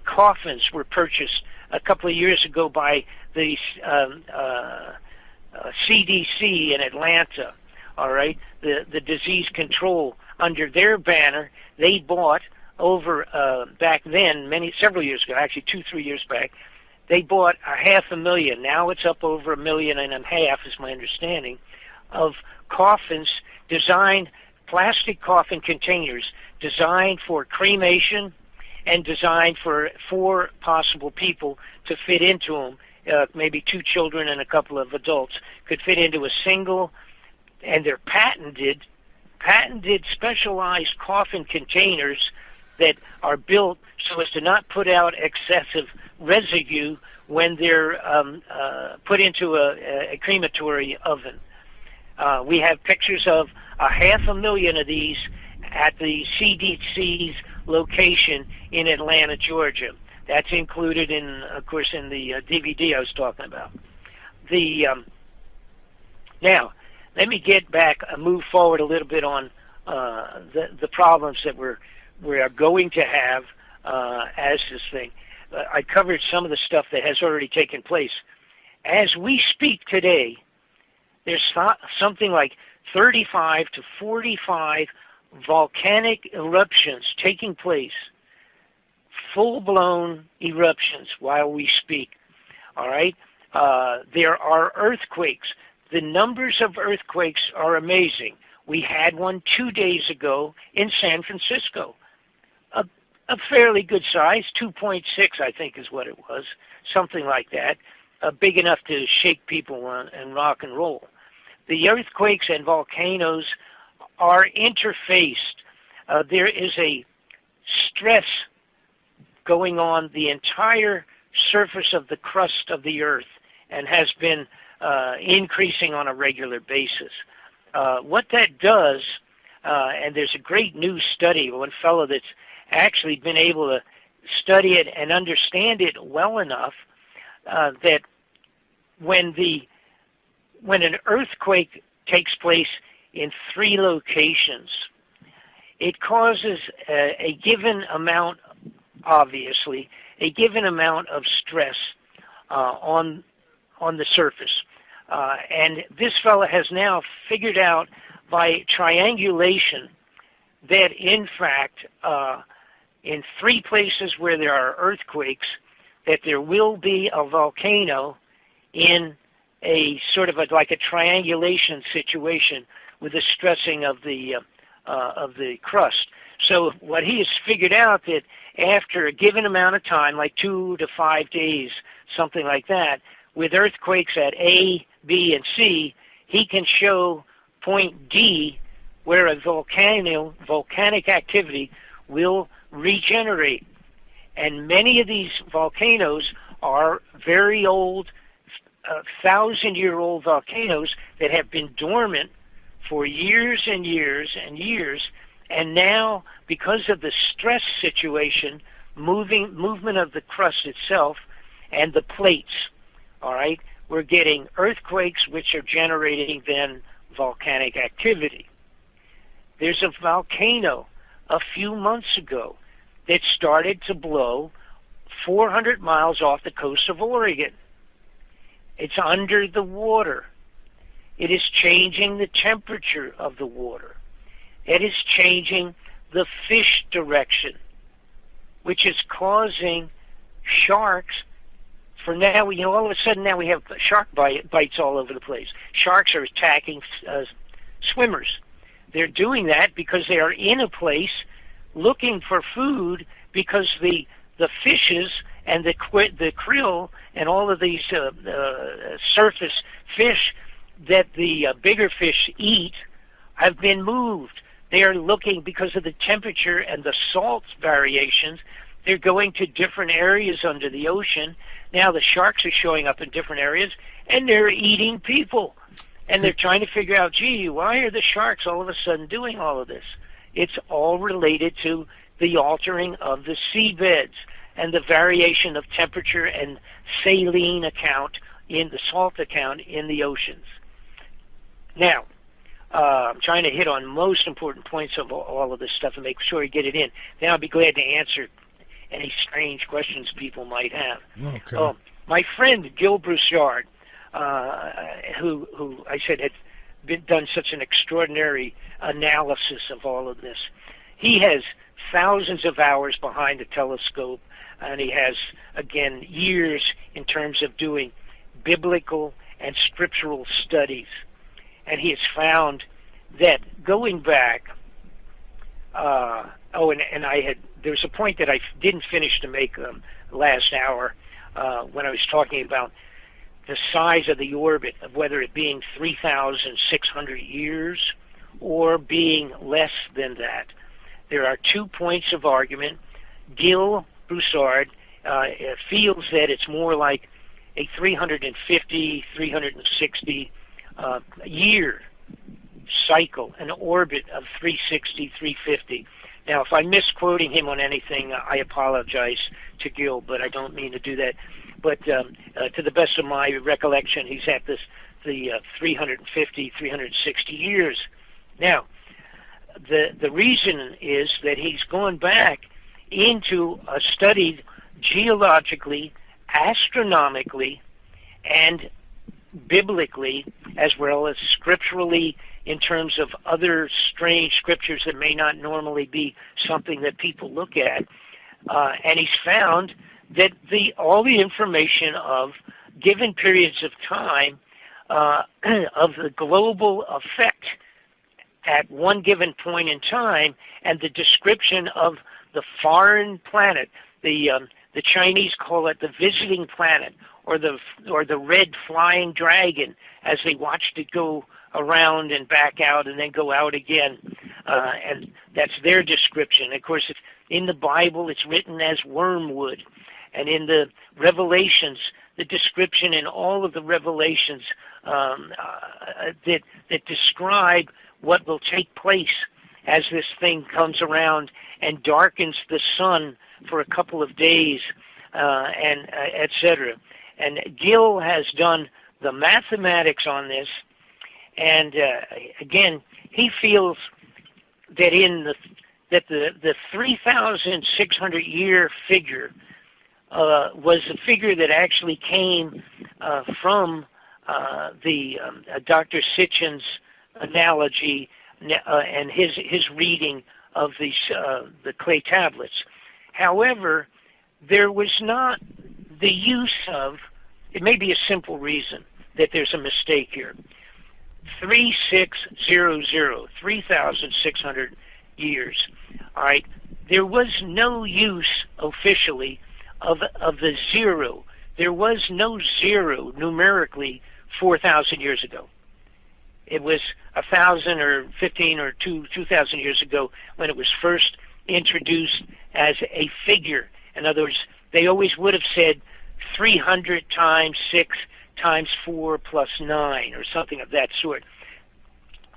coffins were purchased a couple of years ago by the CDC in Atlanta. All right, the disease control under their banner. They bought over back then, several years ago, actually 2-3 years back. They bought 500,000. Now it's up over 1.5 million, is my understanding, of coffins designed, plastic coffin containers designed for cremation and designed for 4 possible people to fit into them. Maybe 2 children and a couple of adults could fit into a single, and they're patented specialized coffin containers that are built so as to not put out excessive residue when they're put into a crematory oven. We have pictures of 500,000 of these at the CDC's location in Atlanta, Georgia. That's included in, of course, in the DVD I was talking about. Now, let me get back, move forward a little bit on the problems that we are going to have as this thing. I covered some of the stuff that has already taken place. As we speak today, there's something like 35 to 45 volcanic eruptions taking place, full-blown eruptions while we speak. All right? There are earthquakes. The numbers of earthquakes are amazing. We had one 2 days ago in San Francisco. A fairly good size, 2.6, I think is what it was, something like that, big enough to shake people and rock and roll. The earthquakes and volcanoes are interfaced. There is a stress going on the entire surface of the crust of the earth and has been increasing on a regular basis. What that does, and there's a great new study, one fellow that's actually been able to study it and understand it well enough that when an earthquake takes place in 3 locations, it causes a given amount, obviously, a given amount of stress on the surface. And this fellow has now figured out by triangulation that, in fact, in 3 places where there are earthquakes, that there will be a volcano in a sort of like a triangulation situation with the stressing of the crust. So what he has figured out that after a given amount of time, like 2 to 5 days, something like that, with earthquakes at A, B, and C, he can show point D where a volcanic activity will regenerate. And many of these volcanoes are very old, 1,000-year-old volcanoes that have been dormant for years and years and years, and now, because of the stress situation, movement of the crust itself and the plates, all right, we're getting earthquakes which are generating then volcanic activity. There's a volcano a few months ago that started to blow 400 miles off the coast of Oregon. It's under the water. It is changing the temperature of the water. It is changing the fish direction, which is causing sharks. For now, all of a sudden now we have shark bites all over the place. Sharks are attacking swimmers. They're doing that because they are in a place looking for food, because the fishes and the krill and all of these surface fish that the bigger fish eat have been moved. They are looking, because of the temperature and the salt variations, they're going to different areas under the ocean. Now the sharks are showing up in different areas, and they're eating people. And they're trying to figure out, gee, why are the sharks all of a sudden doing all of this? It's all related to the altering of the seabeds and the variation of temperature and saline account in the salt account in the oceans. Now, I'm trying to hit on most important points of all of this stuff and make sure you get it in. Then I'll be glad to answer any strange questions people might have. Okay. My friend Gil Broussard, who I said had done such an extraordinary analysis of all of this, he has thousands of hours behind the telescope, and he has, again, years in terms of doing biblical and scriptural studies. And he has found that going back, there's a point that I didn't finish to make last hour when I was talking about the size of the orbit, of whether it being 3,600 years or being less than that. There are 2 points of argument. Gil Broussard feels that it's more like a 350, 360 year cycle, an orbit of 360, 350. Now, if I'm misquoting him on anything, I apologize to Gil, but I don't mean to do that. But to the best of my recollection, he's at the 350, 360 years. Now, the reason is that he's gone back into studied geologically, astronomically, and biblically, as well as scripturally, in terms of other strange scriptures that may not normally be something that people look at. And he's found that all the information of given periods of time of the global effect at one given point in time, and the description of the foreign planet, the Chinese call it the visiting planet, or the red flying dragon, as they watched it go around and back out and then go out again, and that's their description. Of course, in the Bible, it's written as wormwood, and in the Revelations, the description in all of the Revelations that describe what will take place as this thing comes around and darkens the sun for a couple of days, and etc. And Gil has done the mathematics on this, and again, he feels that the 3,600 year figure was a figure that actually came from Dr. Sitchin's analogy and his reading of the clay tablets. However, there was not the use of, it may be a simple reason that there's a mistake here. 3600, 3,600 years. All right, there was no use officially of the zero. There was no zero numerically 4,000 years ago. It was 1,000 or 15 or 2,000 years ago when it was first introduced as a figure. In other words, they always would have said 300 times 6 times 4 plus 9 or something of that sort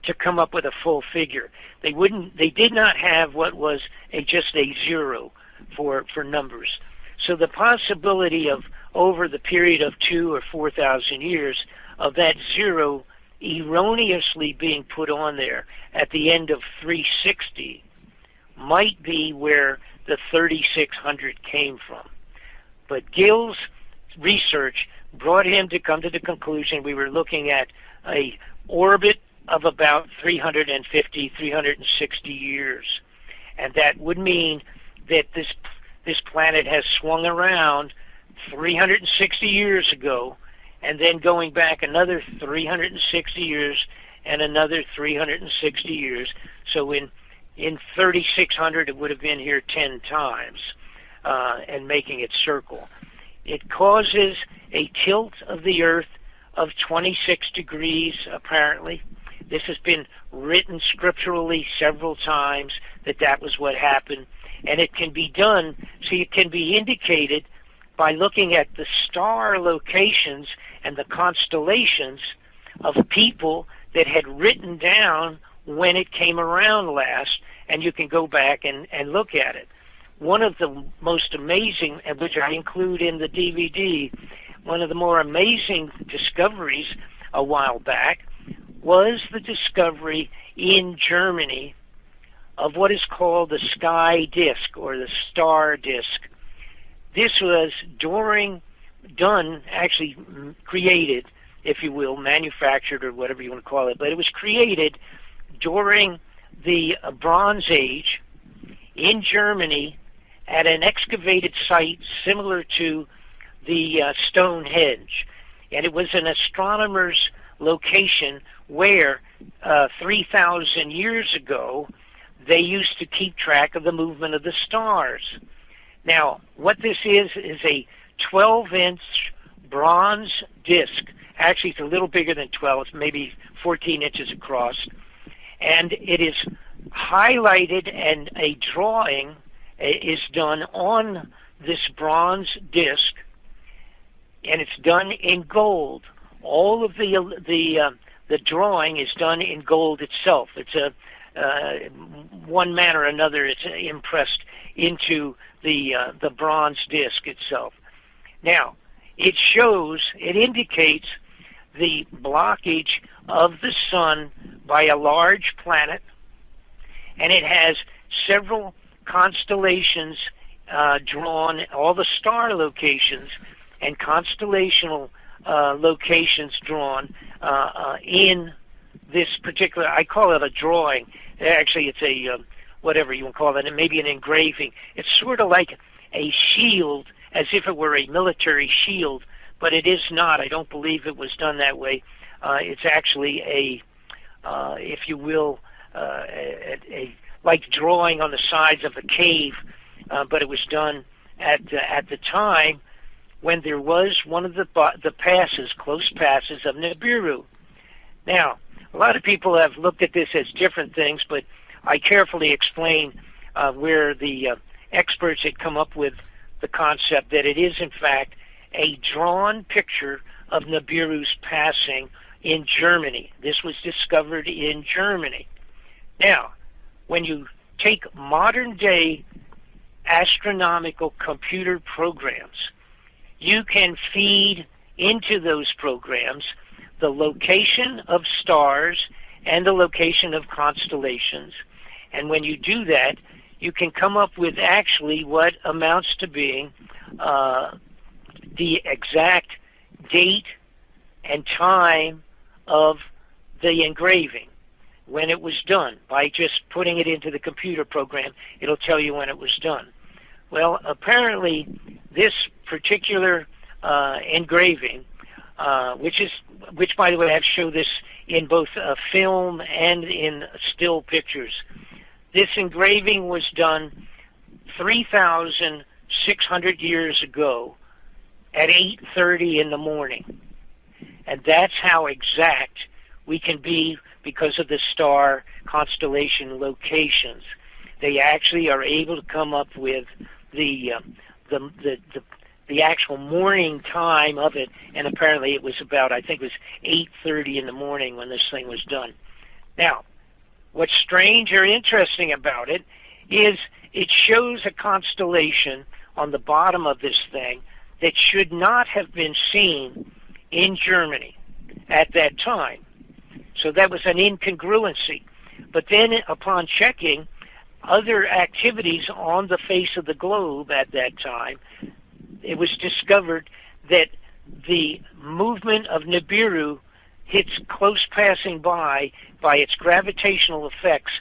to come up with a full figure. They did not have what was just a zero for numbers. So the possibility of over the period of 2,000 or 4,000 years of that zero erroneously being put on there at the end of 360 might be where the 3,600 came from. But Gill's research brought him to come to the conclusion we were looking at a orbit of about 350, 360 years. And that would mean that this planet has swung around 360 years ago, and then going back another 360 years and another 360 years. So in 3,600, it would have been here 10 times, and making it circle. It causes a tilt of the Earth of 26 degrees, apparently. This has been written scripturally several times that was what happened. And it can be done, see, it can be indicated by looking at the star locations and the constellations of people that had written down when it came around last, and you can go back and look at it. One of the most amazing, which I include in the DVD, one of the more amazing discoveries a while back was the discovery in Germany of what is called the sky disk or the star disk. This was created, if you will, manufactured or whatever you want to call it, but it was created during the Bronze Age in Germany at an excavated site similar to the Stonehenge. And it was an astronomer's location where 3,000 years ago they used to keep track of the movement of the stars. Now, what this is a 12-inch bronze disc. Actually, it's a little bigger than 12. It's maybe 14 inches across. And it is highlighted, and a drawing is done on this bronze disc, and it's done in gold. All of the drawing is done in gold itself. It's one manner or another. It's impressed into the bronze disc itself. Now, it indicates the blockage of the sun by a large planet, and it has several constellations drawn, all the star locations and constellational locations drawn in this particular, I call it a drawing. Actually, it's a, whatever you want to call it, maybe an engraving. It's sort of like a shield, as if it were a military shield, but it is not. I don't believe it was done that way. It's actually if you will, a like drawing on the sides of a cave, but it was done at the time when there was one of the passes, close passes of Nibiru. Now, a lot of people have looked at this as different things, but I carefully explain where the experts had come up with the concept that it is, in fact, a drawn picture of Nibiru's passing in Germany. This was discovered in Germany. Now, when you take modern-day astronomical computer programs, you can feed into those programs the location of stars and the location of constellations. And when you do that, you can come up with actually what amounts to being the exact date and time of the engraving, when it was done. By just putting it into the computer program, it'll tell you when it was done. Well, apparently this particular engraving, which by the way, I've shown this in both film and in still pictures. this engraving was done 3,600 years ago at 8:30 in the morning. And that's how exact we can be because of the star constellation locations. They actually are able to come up with the actual morning time of it, and apparently it was about, I think it was 8:30 in the morning when this thing was done. Now, what's strange or interesting about it is it shows a constellation on the bottom of this thing that should not have been seen in Germany at that time. So that was an incongruency. But then upon checking other activities on the face of the globe at that time, it was discovered that the movement of Nibiru, its close passing by its gravitational effects,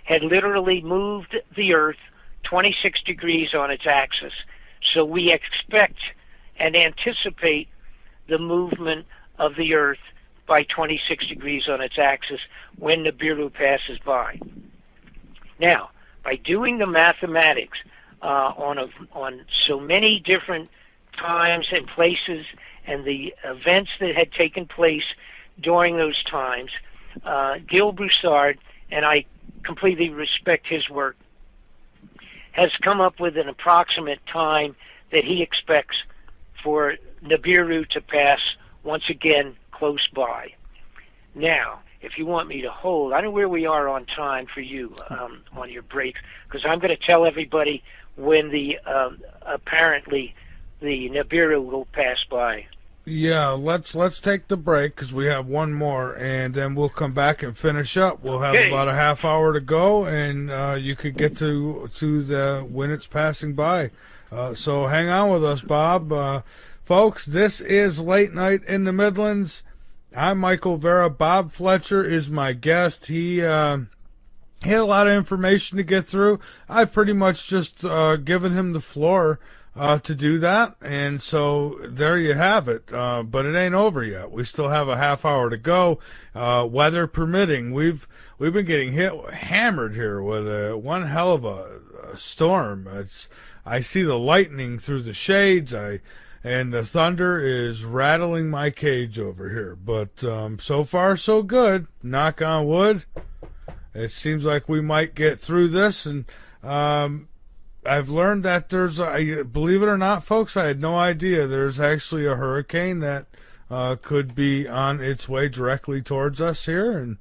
had literally moved the Earth 26 degrees on its axis. So we expect and anticipate the movement of the Earth by 26 degrees on its axis when Nibiru passes by. Now, by doing the mathematics on so many different times and places and the events that had taken place during those times, Gil Broussard, and I completely respect his work, has come up with an approximate time that he expects for Nibiru to pass once again close by. Now, if you want me to hold, I don't know where we are on time for you on your break, because I'm going to tell everybody when the apparently the Nibiru will pass by. Yeah, let's take the break because we have one more, and then we'll come back and finish up. We'll have about a half hour to go, and you could get to the when it's passing by. So hang on with us, Bob. Folks, this is Late Night in the Midlands. I'm Michael Vera. Bob Fletcher is my guest. He had a lot of information to get through. I've pretty much just given him the floor to do that, and so there you have it. But it ain't over yet. We still have a half hour to go, weather permitting. We've been getting hammered here with one hell of a storm. I see the lightning through the shades. And the thunder is rattling my cage over here. But so far, so good. Knock on wood. It seems like we might get through this. And I've learned that there's, believe it or not, folks, I had no idea there's actually a hurricane that could be on its way directly towards us here. And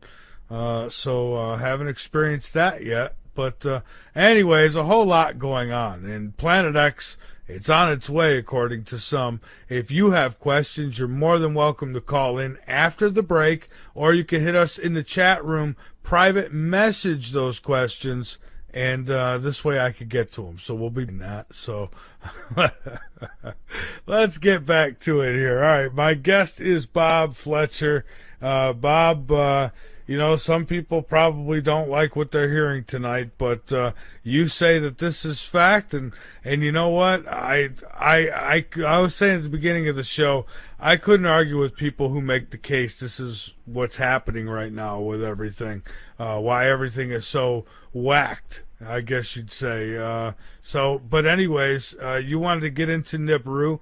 so haven't experienced that yet. But anyways, a whole lot going on. And Planet X, it's on its way, according to some. If you have questions, you're more than welcome to call in after the break, or you can hit us in the chat room, private message those questions, and this way I could get to them. So we'll be doing that. So let's get back to it here. All right, my guest is Bob Fletcher. Bob, you know, some people probably don't like what they're hearing tonight, but you say that this is fact, and you know what? I was saying at the beginning of the show, I couldn't argue with people who make the case this is what's happening right now with everything, why everything is so whacked, I guess you'd say. But anyways, you wanted to get into Nibiru.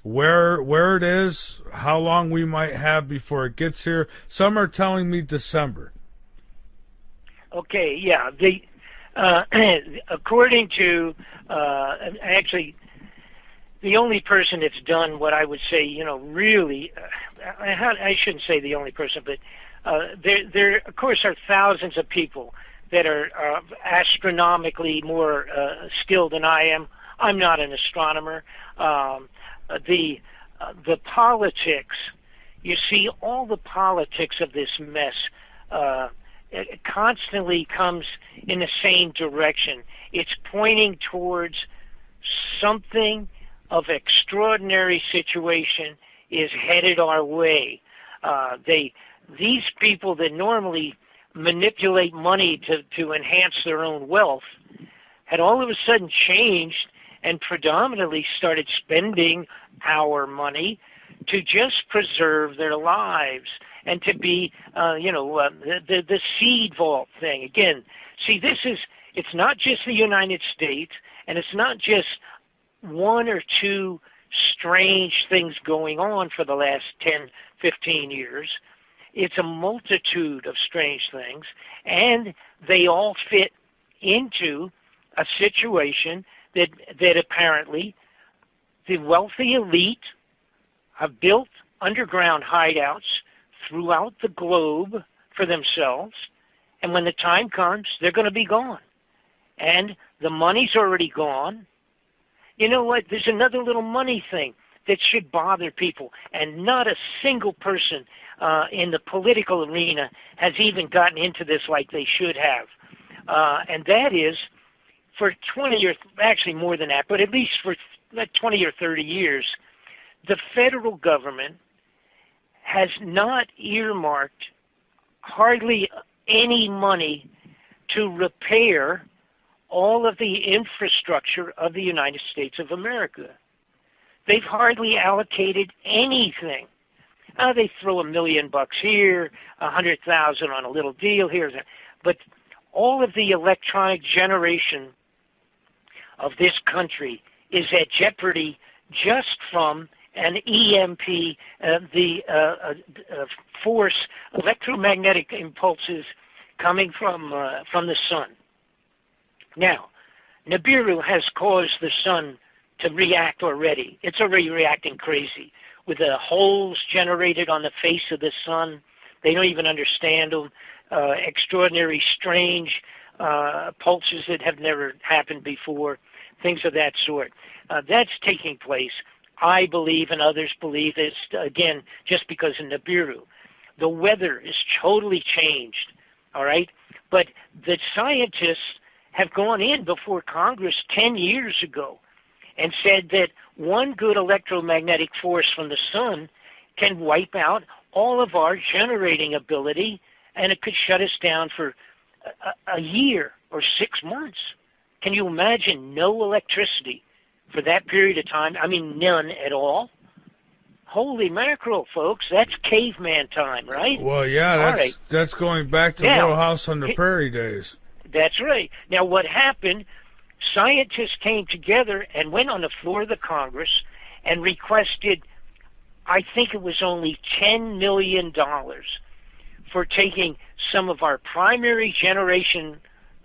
Where it is, how long we might have before it gets here. Some are telling me December. Okay, yeah. According to actually the only person that's done what I would say, you know, really, I shouldn't say the only person, but there of course are thousands of people that are astronomically more skilled than I am. I'm not an astronomer. The politics, you see, all the politics of this mess it constantly comes in the same direction. It's pointing towards something of extraordinary situation is headed our way. These people that normally manipulate money to enhance their own wealth had all of a sudden changed and predominantly started spending our money to just preserve their lives and to be, the seed vault thing. Again, see, this is It's not just the United States, and it's not just one or two strange things going on for the last 10, 15 years. It's a multitude of strange things, and they all fit into a situation that apparently the wealthy elite have built underground hideouts throughout the globe for themselves, and when the time comes, they're going to be gone. And the money's already gone. You know what? There's another little money thing that should bother people, and not a single person in the political arena has even gotten into this like they should have. And that is, for 20 years, actually more than that, but at least for 20 or 30 years, the federal government has not earmarked hardly any money to repair all of the infrastructure of the United States of America. They've hardly allocated anything. They throw $1 million here, $100,000 on a little deal here, but all of the electronic generation of this country is at jeopardy just from an EMP, force, electromagnetic impulses coming from the sun. Now, Nibiru has caused the sun to react already. It's already reacting crazy with the holes generated on the face of the sun. They don't even understand them. Extraordinary, strange pulses that have never happened before, things of that sort. That's taking place. I believe, and others believe, it's, again, just because of Nibiru. The weather is totally changed, all right? But the scientists have gone in before Congress 10 years ago and said that one good electromagnetic force from the sun can wipe out all of our generating ability, and it could shut us down for a year or 6 months. Can you imagine no electricity for that period of time? I mean, none at all. Holy mackerel, folks. That's caveman time, right? Well, yeah, that's going back to Little House on the Prairie days. That's right. Now, what happened, scientists came together and went on the floor of the Congress and requested, I think it was only $10 million for taking some of our primary generation,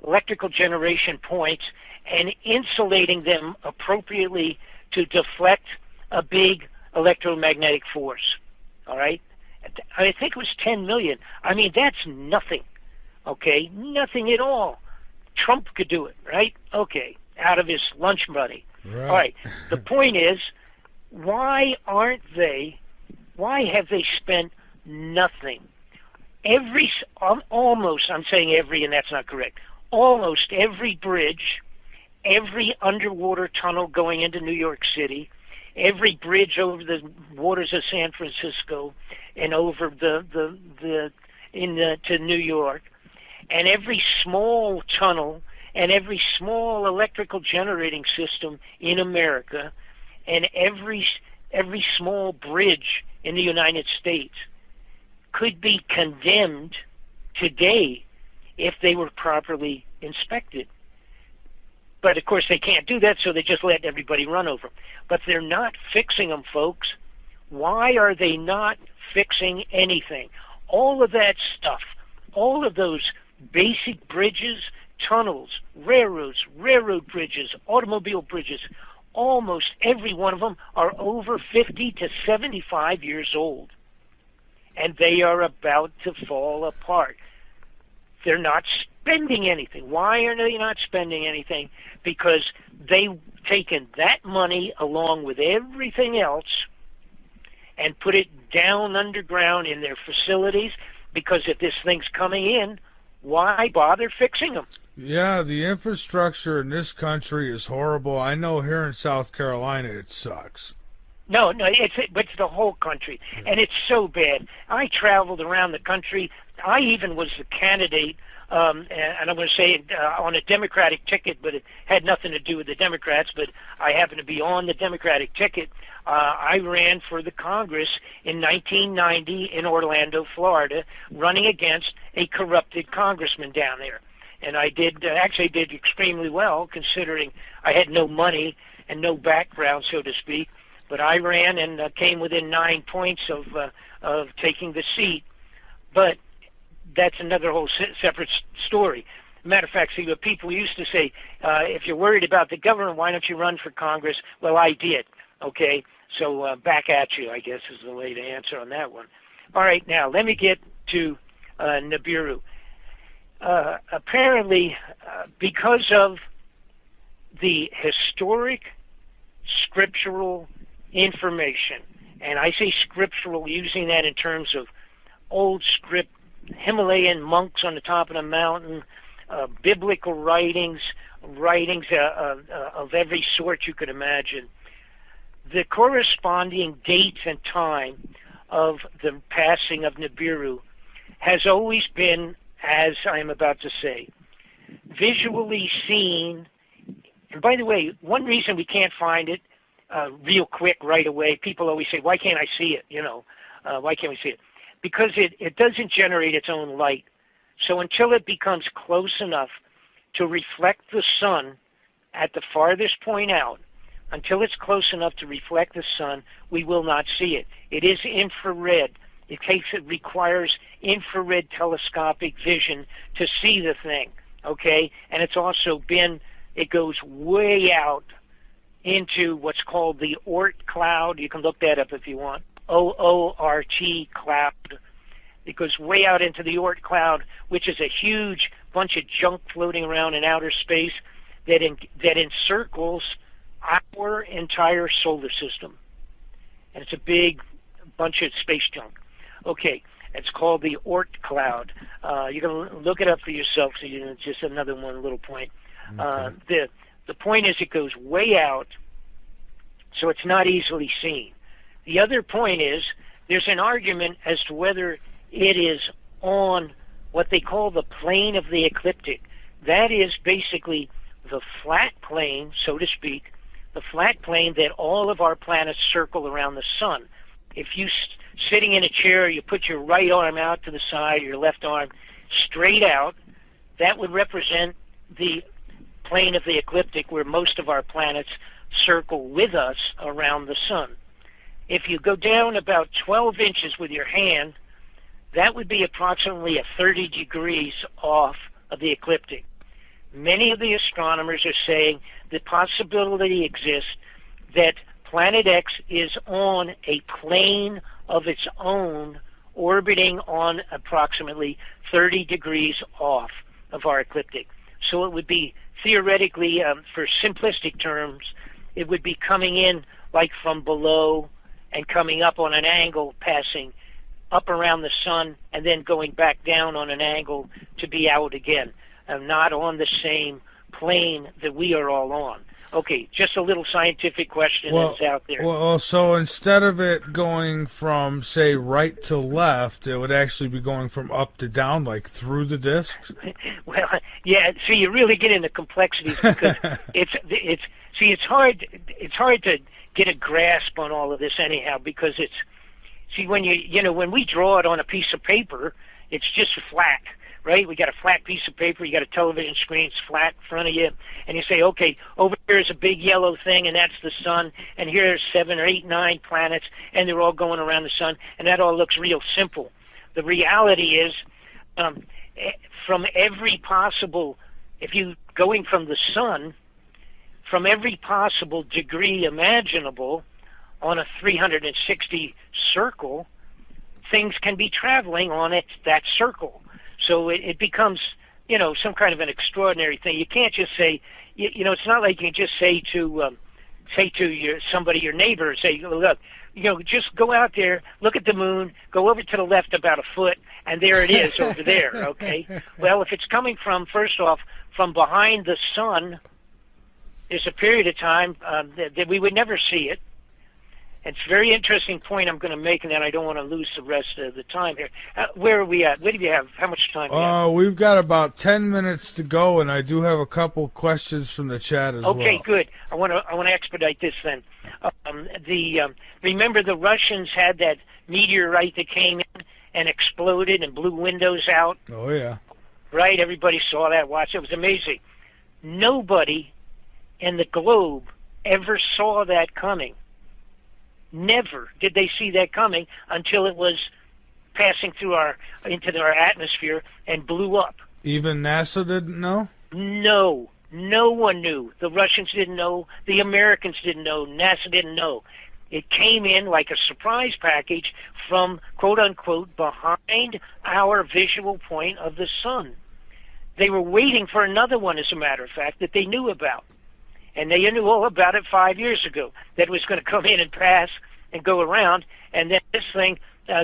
electrical generation points and insulating them appropriately to deflect a big electromagnetic force. All right? I think it was $10 million. I mean, that's nothing. Okay? Nothing at all. Trump could do it, right? Okay. Out of his lunch money. Right. All right. The point is, why have they spent nothing? Almost, I'm saying every, and that's not correct, almost every bridge, every underwater tunnel going into New York City, every bridge over the waters of San Francisco and over to New York, and every small tunnel and every small electrical generating system in America, and every small bridge in the United States could be condemned today if they were properly inspected. But, of course, they can't do that, so they just let everybody run over them. But they're not fixing them, folks. Why are they not fixing anything? All of that stuff, all of those basic bridges, tunnels, railroads, railroad bridges, automobile bridges, almost every one of them are over 50 to 75 years old. And they are about to fall apart. They're not spending anything. Why are they not spending anything? Because they've taken that money along with everything else and put it down underground in their facilities, because if this thing's coming in, why bother fixing them? Yeah, the infrastructure in this country is horrible. I know here in South Carolina it sucks. No, it's the whole country, and it's so bad. I traveled around the country. I even was the candidate, and I'm going to say it, on a Democratic ticket, but it had nothing to do with the Democrats, but I happened to be on the Democratic ticket. I ran for the Congress in 1990 in Orlando, Florida, running against a corrupted congressman down there. and I did actually did extremely well considering I had no money and no background, so to speak. But I ran and came within 9 points of taking the seat. But that's another whole separate story. Matter of fact, see, what people used to say, if you're worried about the government, why don't you run for Congress? Well, I did. Okay, so back at you, I guess, is the way to answer on that one. All right, now let me get to Nibiru. Apparently, because of the historic scriptural information, and I say scriptural using that in terms of old script, Himalayan monks on the top of the mountain, biblical writings of every sort you could imagine, the corresponding dates and time of the passing of Nibiru has always been, as I am about to say, visually seen. And by the way, one reason we can't find it real quick right away, people always say, why can't I see it? Why can't we see it? Because it doesn't generate its own light. So until it becomes close enough to reflect the sun at the farthest point out, until it's close enough to reflect the sun, we will not see it. It is infrared. It requires infrared telescopic vision to see the thing, okay? And it's also it goes way out into what's called the Oort cloud. You can look that up if you want. OORT cloud. It goes way out into the Oort cloud, which is a huge bunch of junk floating around in outer space that encircles our entire solar system. And it's a big bunch of space junk. Okay, it's called the Oort cloud. You can look it up for yourself, so just another one little point. Okay. The point is it goes way out, so it's not easily seen. The other point is there's an argument as to whether it is on what they call the plane of the ecliptic. That is basically the flat plane, so to speak, the flat plane that all of our planets circle around the sun. If you sitting in a chair, you put your right arm out to the side, your left arm straight out, that would represent the plane of the ecliptic where most of our planets circle with us around the sun. If you go down about 12 inches with your hand, that would be approximately 30 degrees off of the ecliptic. Many of the astronomers are saying the possibility exists that Planet X is on a plane of its own, orbiting on approximately 30 degrees off of our ecliptic. So it would be theoretically, for simplistic terms, it would be coming in like from below and coming up on an angle, passing up around the sun, and then going back down on an angle to be out again, not on the same plane that we are all on. Okay, just a little scientific question that's out there. Well, so instead of it going from, say, right to left, it would actually be going from up to down, like through the discs? Well, yeah, see, you really get into complexities because it's hard to get a grasp on all of this anyhow, because when we draw it on a piece of paper, it's just flat, right? We got a flat piece of paper, you got a television screen, it's flat in front of you, and you say, okay, over here is a big yellow thing, and that's the sun, and here's 7 or 8, 9 planets, and they're all going around the sun, and that all looks real simple. The reality is, from every possible, if you going from the sun, from every possible degree imaginable on a 360 circle, things can be traveling on that circle. So it becomes, some kind of an extraordinary thing. You can't just say, it's not like you can just say to your neighbor, say, look, just go out there, look at the moon, go over to the left about a foot, and there it is over there, okay? Well, if it's coming from, first off, from behind the sun, there's a period of time that we would never see it. It's a very interesting point I'm going to make, and then I don't want to lose the rest of the time here. Where are we at? What do you have? How much time do you have? We've got about 10 minutes to go, and I do have a couple questions from the chat as well. Okay, good. I want to expedite this then. Remember the Russians had that meteorite that came in and exploded and blew windows out? Oh, yeah. right? Everybody saw that, watched it. It was amazing. Nobody in the globe ever saw that coming. Never did they see that coming until it was passing through into our atmosphere and blew up. Even NASA didn't know? No. No one knew. The Russians didn't know. The Americans didn't know. NASA didn't know. It came in like a surprise package from, quote-unquote, behind our visual point of the sun. They were waiting for another one, as a matter of fact, that they knew about. And they knew all about it 5 years ago, that it was going to come in and pass and go around, and then this thing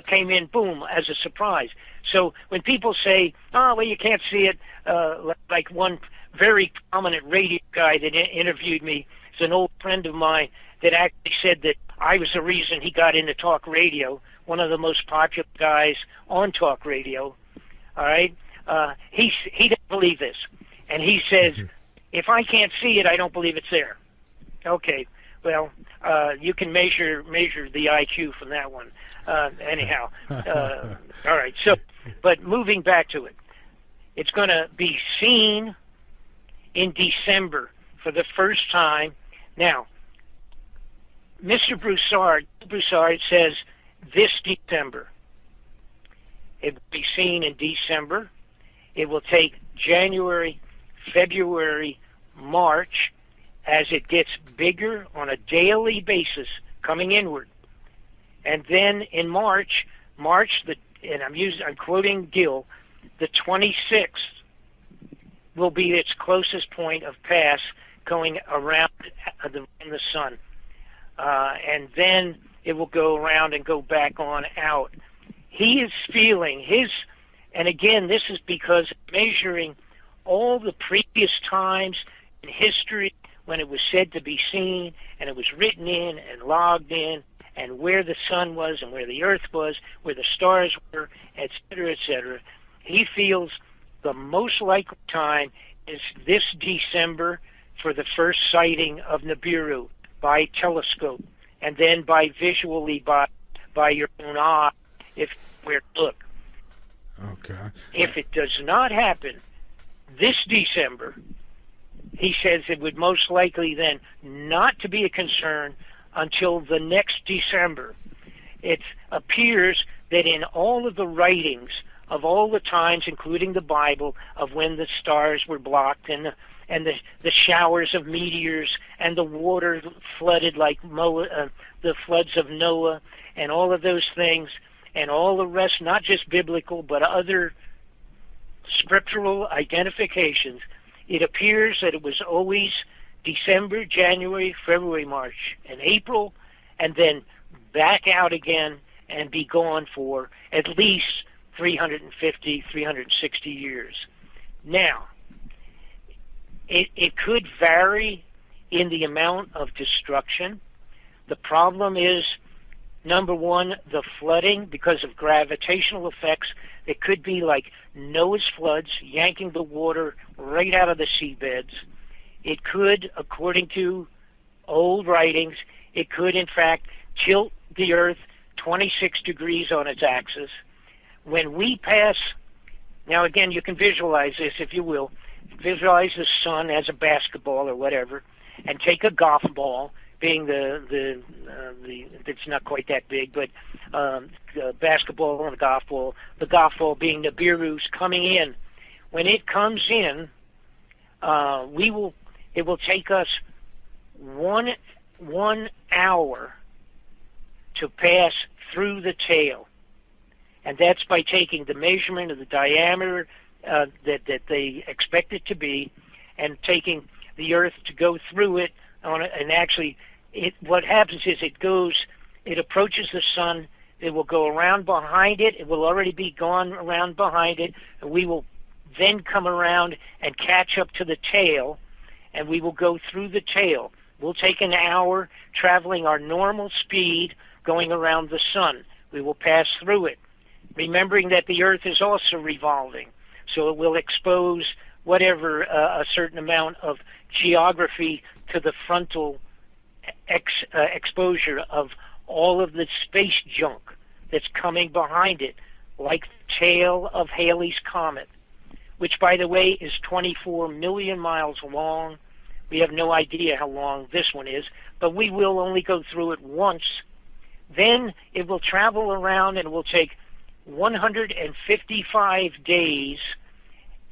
came in, boom, as a surprise. So when people say, oh, well, you can't see it, like one very prominent radio guy that interviewed me, is an old friend of mine that actually said that I was the reason he got into talk radio, one of the most popular guys on talk radio, all right? He doesn't believe this. And he says, if I can't see it, I don't believe it's there. Okay, well, you can measure the IQ from that one. Anyhow, all right, so, but moving back to it, it's going to be seen in December for the first time. Now, Mr. Broussard says this December. It will be seen in December. It will take January, February, March, as it gets bigger on a daily basis coming inward. And then in March, and I'm quoting Gill, the 26th will be its closest point of pass going around the sun. And then it will go around and go back on out. He is feeling and again, this is because measuring all the previous times in history when it was said to be seen, and it was written in and logged in, and where the sun was and where the earth was, where the stars were, et cetera, he feels the most likely time is this December for the first sighting of Nibiru by telescope, and then visually by your own eye, if where to look. Okay. If it does not happen this December, he says it would most likely then not to be a concern until the next December. It appears that in all of the writings of all the times, including the Bible, of when the stars were blocked and the showers of meteors and the water flooded like the floods of Noah and all of those things and all the rest, not just biblical but other scriptural identifications, it appears that it was always December, January, February, March, and April, and then back out again and be gone for at least 350, 360 years. Now, it could vary in the amount of destruction. The problem is, number one, the flooding, because of gravitational effects. It could be like Noah's floods, yanking the water right out of the seabeds. It could, according to old writings, it could, in fact, tilt the Earth 26 degrees on its axis. When we pass, now again, you can visualize this, if you will. Visualize the sun as a basketball or whatever, and take a golf ball, being it's not quite that big, but basketball and a golf ball. The golf ball being Nibiru's coming in. When it comes in, it will take us one hour to pass through the tail, and that's by taking the measurement of the diameter that they expect it to be, and taking the Earth to go through it and actually. What happens is it approaches the sun, it will go around behind it, it will already be gone around behind it, and we will then come around and catch up to the tail, and we will go through the tail. We'll take an hour traveling our normal speed going around the sun. We will pass through it, remembering that the Earth is also revolving, so it will expose whatever a certain amount of geography to the frontal exposure of all of the space junk that's coming behind it, like the tail of Halley's Comet. which, by the way, is 24 million miles long. We have no idea how long this one is, but we will only go through it once. Then it will travel around and it will take 155 days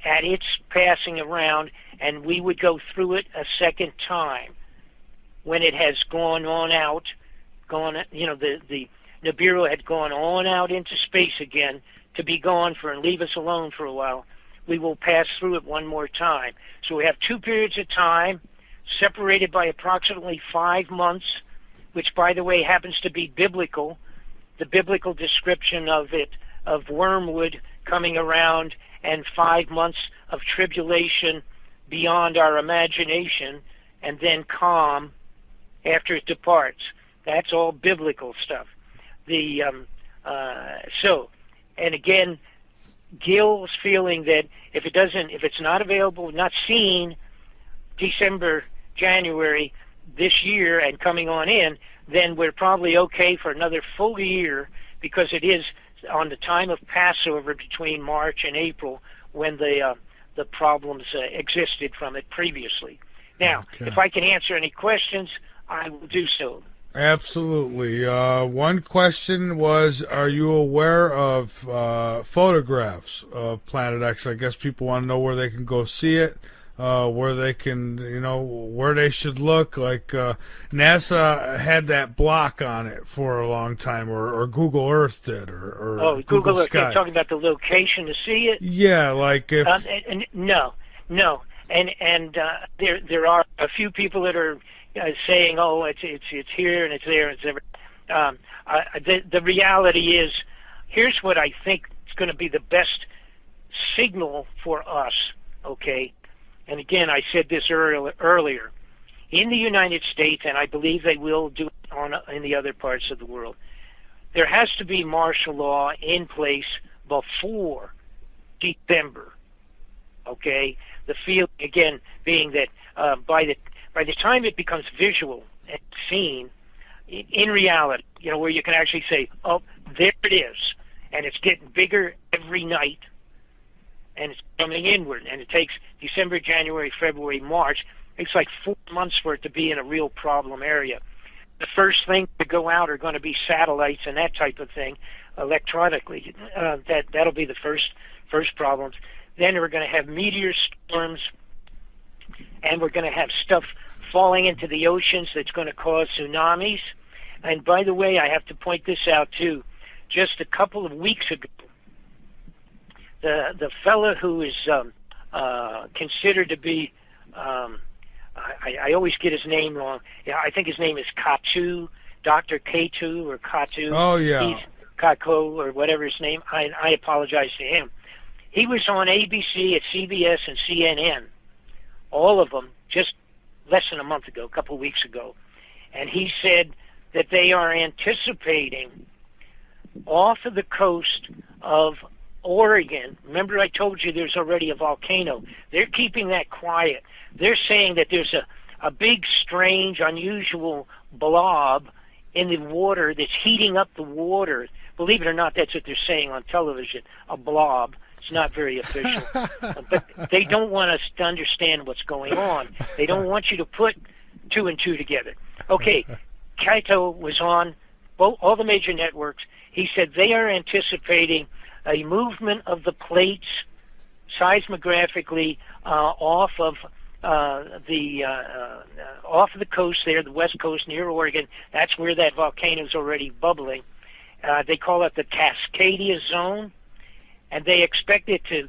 at its passing around, and we would go through it a second time when it has gone on out, the Nibiru had gone on out into space again to be gone for and leave us alone for a while. We will pass through it one more time. So we have 2 periods of time separated by approximately 5 months, which, by the way, happens to be biblical. The biblical description of it, of wormwood coming around and 5 months of tribulation beyond our imagination, and then calm after it departs. That's all biblical stuff. And again, Gil's feeling that if it's not available, not seen December, January this year and coming on in, then we're probably okay for another full year, because it is on the time of Passover between March and April when the problems existed from it previously. Now, if I can answer any questions, I will do so. Absolutely. One question was, are you aware of photographs of Planet X? I guess people want to know where they can go see it, where they can, where they should look. Like NASA had that block on it for a long time, or Google Earth did, or Google Earth. Sky. You're talking about the location to see it? Yeah, like if... No. And there are a few people that are saying, "Oh, it's here and it's there and it's everywhere." The reality is, here's what I think is going to be the best signal for us. Okay, and again, I said this earlier. In the United States, and I believe they will do it in the other parts of the world, there has to be martial law in place before December. Okay, the feeling again being that by the time it becomes visual and seen, in reality, where you can actually say, "Oh, there it is," and it's getting bigger every night, and it's coming inward, and it takes December, January, February, March. It's like 4 months for it to be in a real problem area. The first thing to go out are going to be satellites and that type of thing, electronically. That'll be the first problems. Then we're going to have meteor storms, and we're going to have stuff falling into the oceans that's going to cause tsunamis. And by the way, I have to point this out too. Just a couple of weeks ago, the fellow who is considered to be, I always get his name wrong. Yeah, I think his name is Katu, Dr. Katu or Katu. Oh yeah, he's Kako or whatever his name. I apologize to him. He was on ABC, at CBS, and CNN, all of them, just less than a month ago, a couple of weeks ago. And he said that they are anticipating off of the coast of Oregon. Remember I told you there's already a volcano. They're keeping that quiet. They're saying that there's a big, strange, unusual blob in the water that's heating up the water. Believe it or not, that's what they're saying on television, a blob. It's not very official. But they don't want us to understand what's going on. They don't want you to put 2 and 2 together. Okay, Kaito was on all the major networks. He said they are anticipating a movement of the plates seismographically off of the coast there, the west coast near Oregon. That's where that volcano is already bubbling. They call it the Cascadia Zone. And they expect it to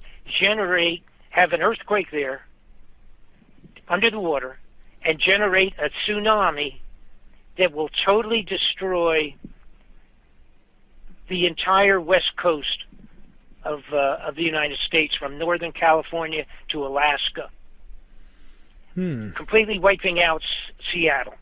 have an earthquake there under the water and generate a tsunami that will totally destroy the entire west coast of the United States, from Northern California to Alaska, completely wiping out Seattle.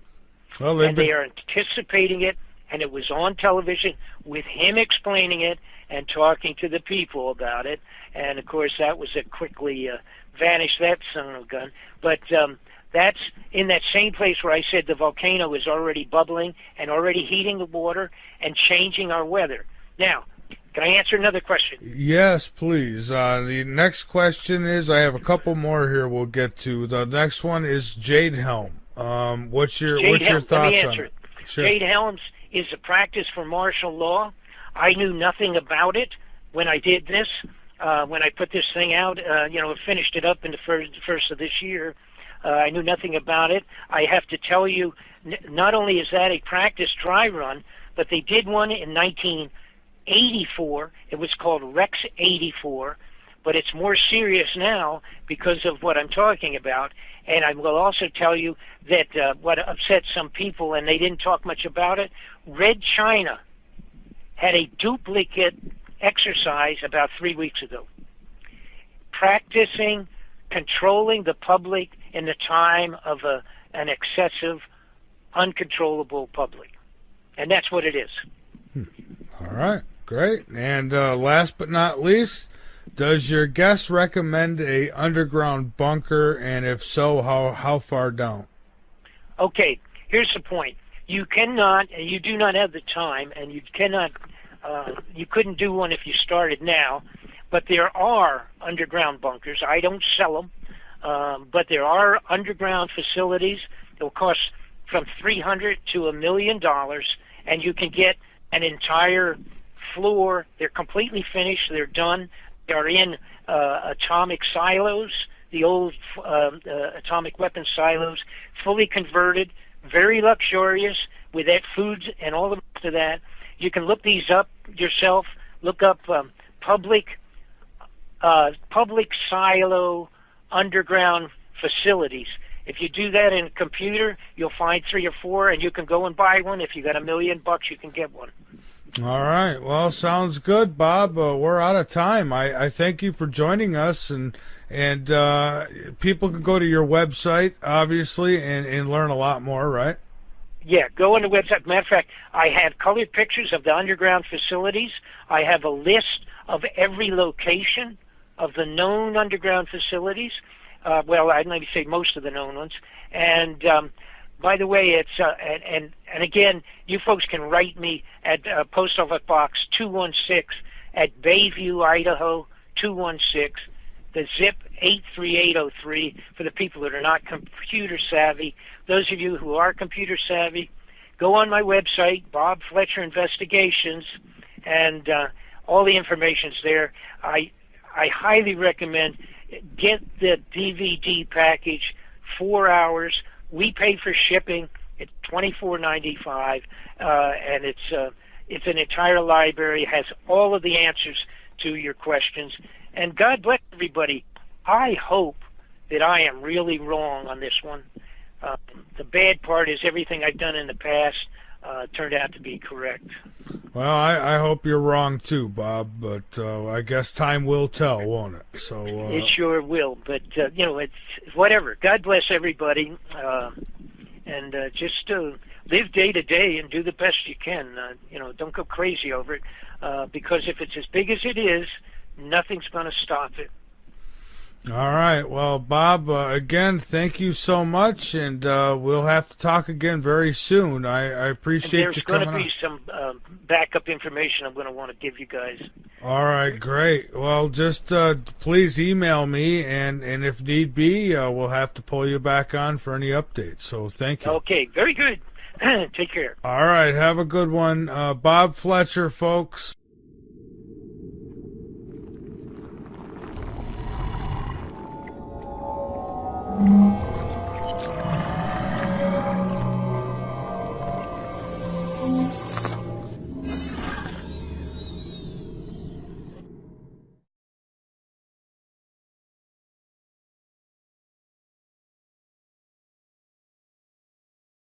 Well, and they are anticipating it, and it was on television with him explaining it and talking to the people about it. And, of course, that was quickly vanished, that son of a gun. But that's in that same place where I said the volcano is already bubbling and already heating the water and changing our weather. Now, Can I answer another question? Yes, please. The next question is, I have a couple more here we'll get to. The next one is Jade Helm. What's your thoughts on it? Sure. Jade Helms is a practice for martial law. I knew nothing about it when I did this. When I put this thing out, finished it up in the first of this year. I knew nothing about it. I have to tell you, not only is that a practice dry run, but they did one in 1984. It was called Rex 84, but it's more serious now because of what I'm talking about. And I will also tell you that what upset some people, and they didn't talk much about it, Red China had a duplicate exercise about 3 weeks ago, practicing controlling the public in the time of an excessive, uncontrollable public. And that's what it is. All right, great. And last but not least, does your guest recommend a underground bunker, and if so, how far down? Okay, here's the point. You cannot, and you do not have the time, and you cannot, you couldn't do one if you started now, but there are underground bunkers. I don't sell them, but there are underground facilities. They'll cost from $300 to $1 million, and you can get an entire floor. They're completely finished. They're done. They're in atomic silos, the old atomic weapon silos, fully converted, very luxurious, with that foods and all the rest of that. You can look these up yourself. Look up public silo underground facilities. If you do that in a computer, you'll find 3 or 4, and you can go and buy one. If you got $1 million, you can get one. All right. Well, sounds good, Bob. We're out of time. I thank you for joining us, and people can go to your website, obviously, and learn a lot more, right? Yeah, go on the website. Matter of fact, I have colored pictures of the underground facilities. I have a list of every location of the known underground facilities. Well, I'd maybe say most of the known ones. And by the way, it's and again, you folks can write me at Post Office Box 216 at Bayview, Idaho 216. The zip 83803 for the people that are not computer savvy. Those of you who are computer savvy, go on my website, Bob Fletcher Investigations, and all the information's there. I highly recommend get the DVD package, 4 hours. We pay for shipping. It's $24.95, and it's an entire library. It has all of the answers to your questions. And God bless everybody. I hope that I am really wrong on this one. The bad part is everything I've done in the past turned out to be correct. Well, I hope you're wrong too, Bob, but I guess time will tell, won't it? So it sure will, but it's whatever. God bless everybody, and just live day to day and do the best you can. Don't go crazy over it, because if it's as big as it is, nothing's going to stop it. All right. Well, Bob, again, thank you so much, and we'll have to talk again very soon. I appreciate you coming on. There's going to be some backup information I'm going to want to give you guys. All right, great. Well, just please email me, and if need be, we'll have to pull you back on for any updates. So thank you. Okay, very good. Take care. All right, have a good one. Bob Fletcher, folks. Mm-hmm.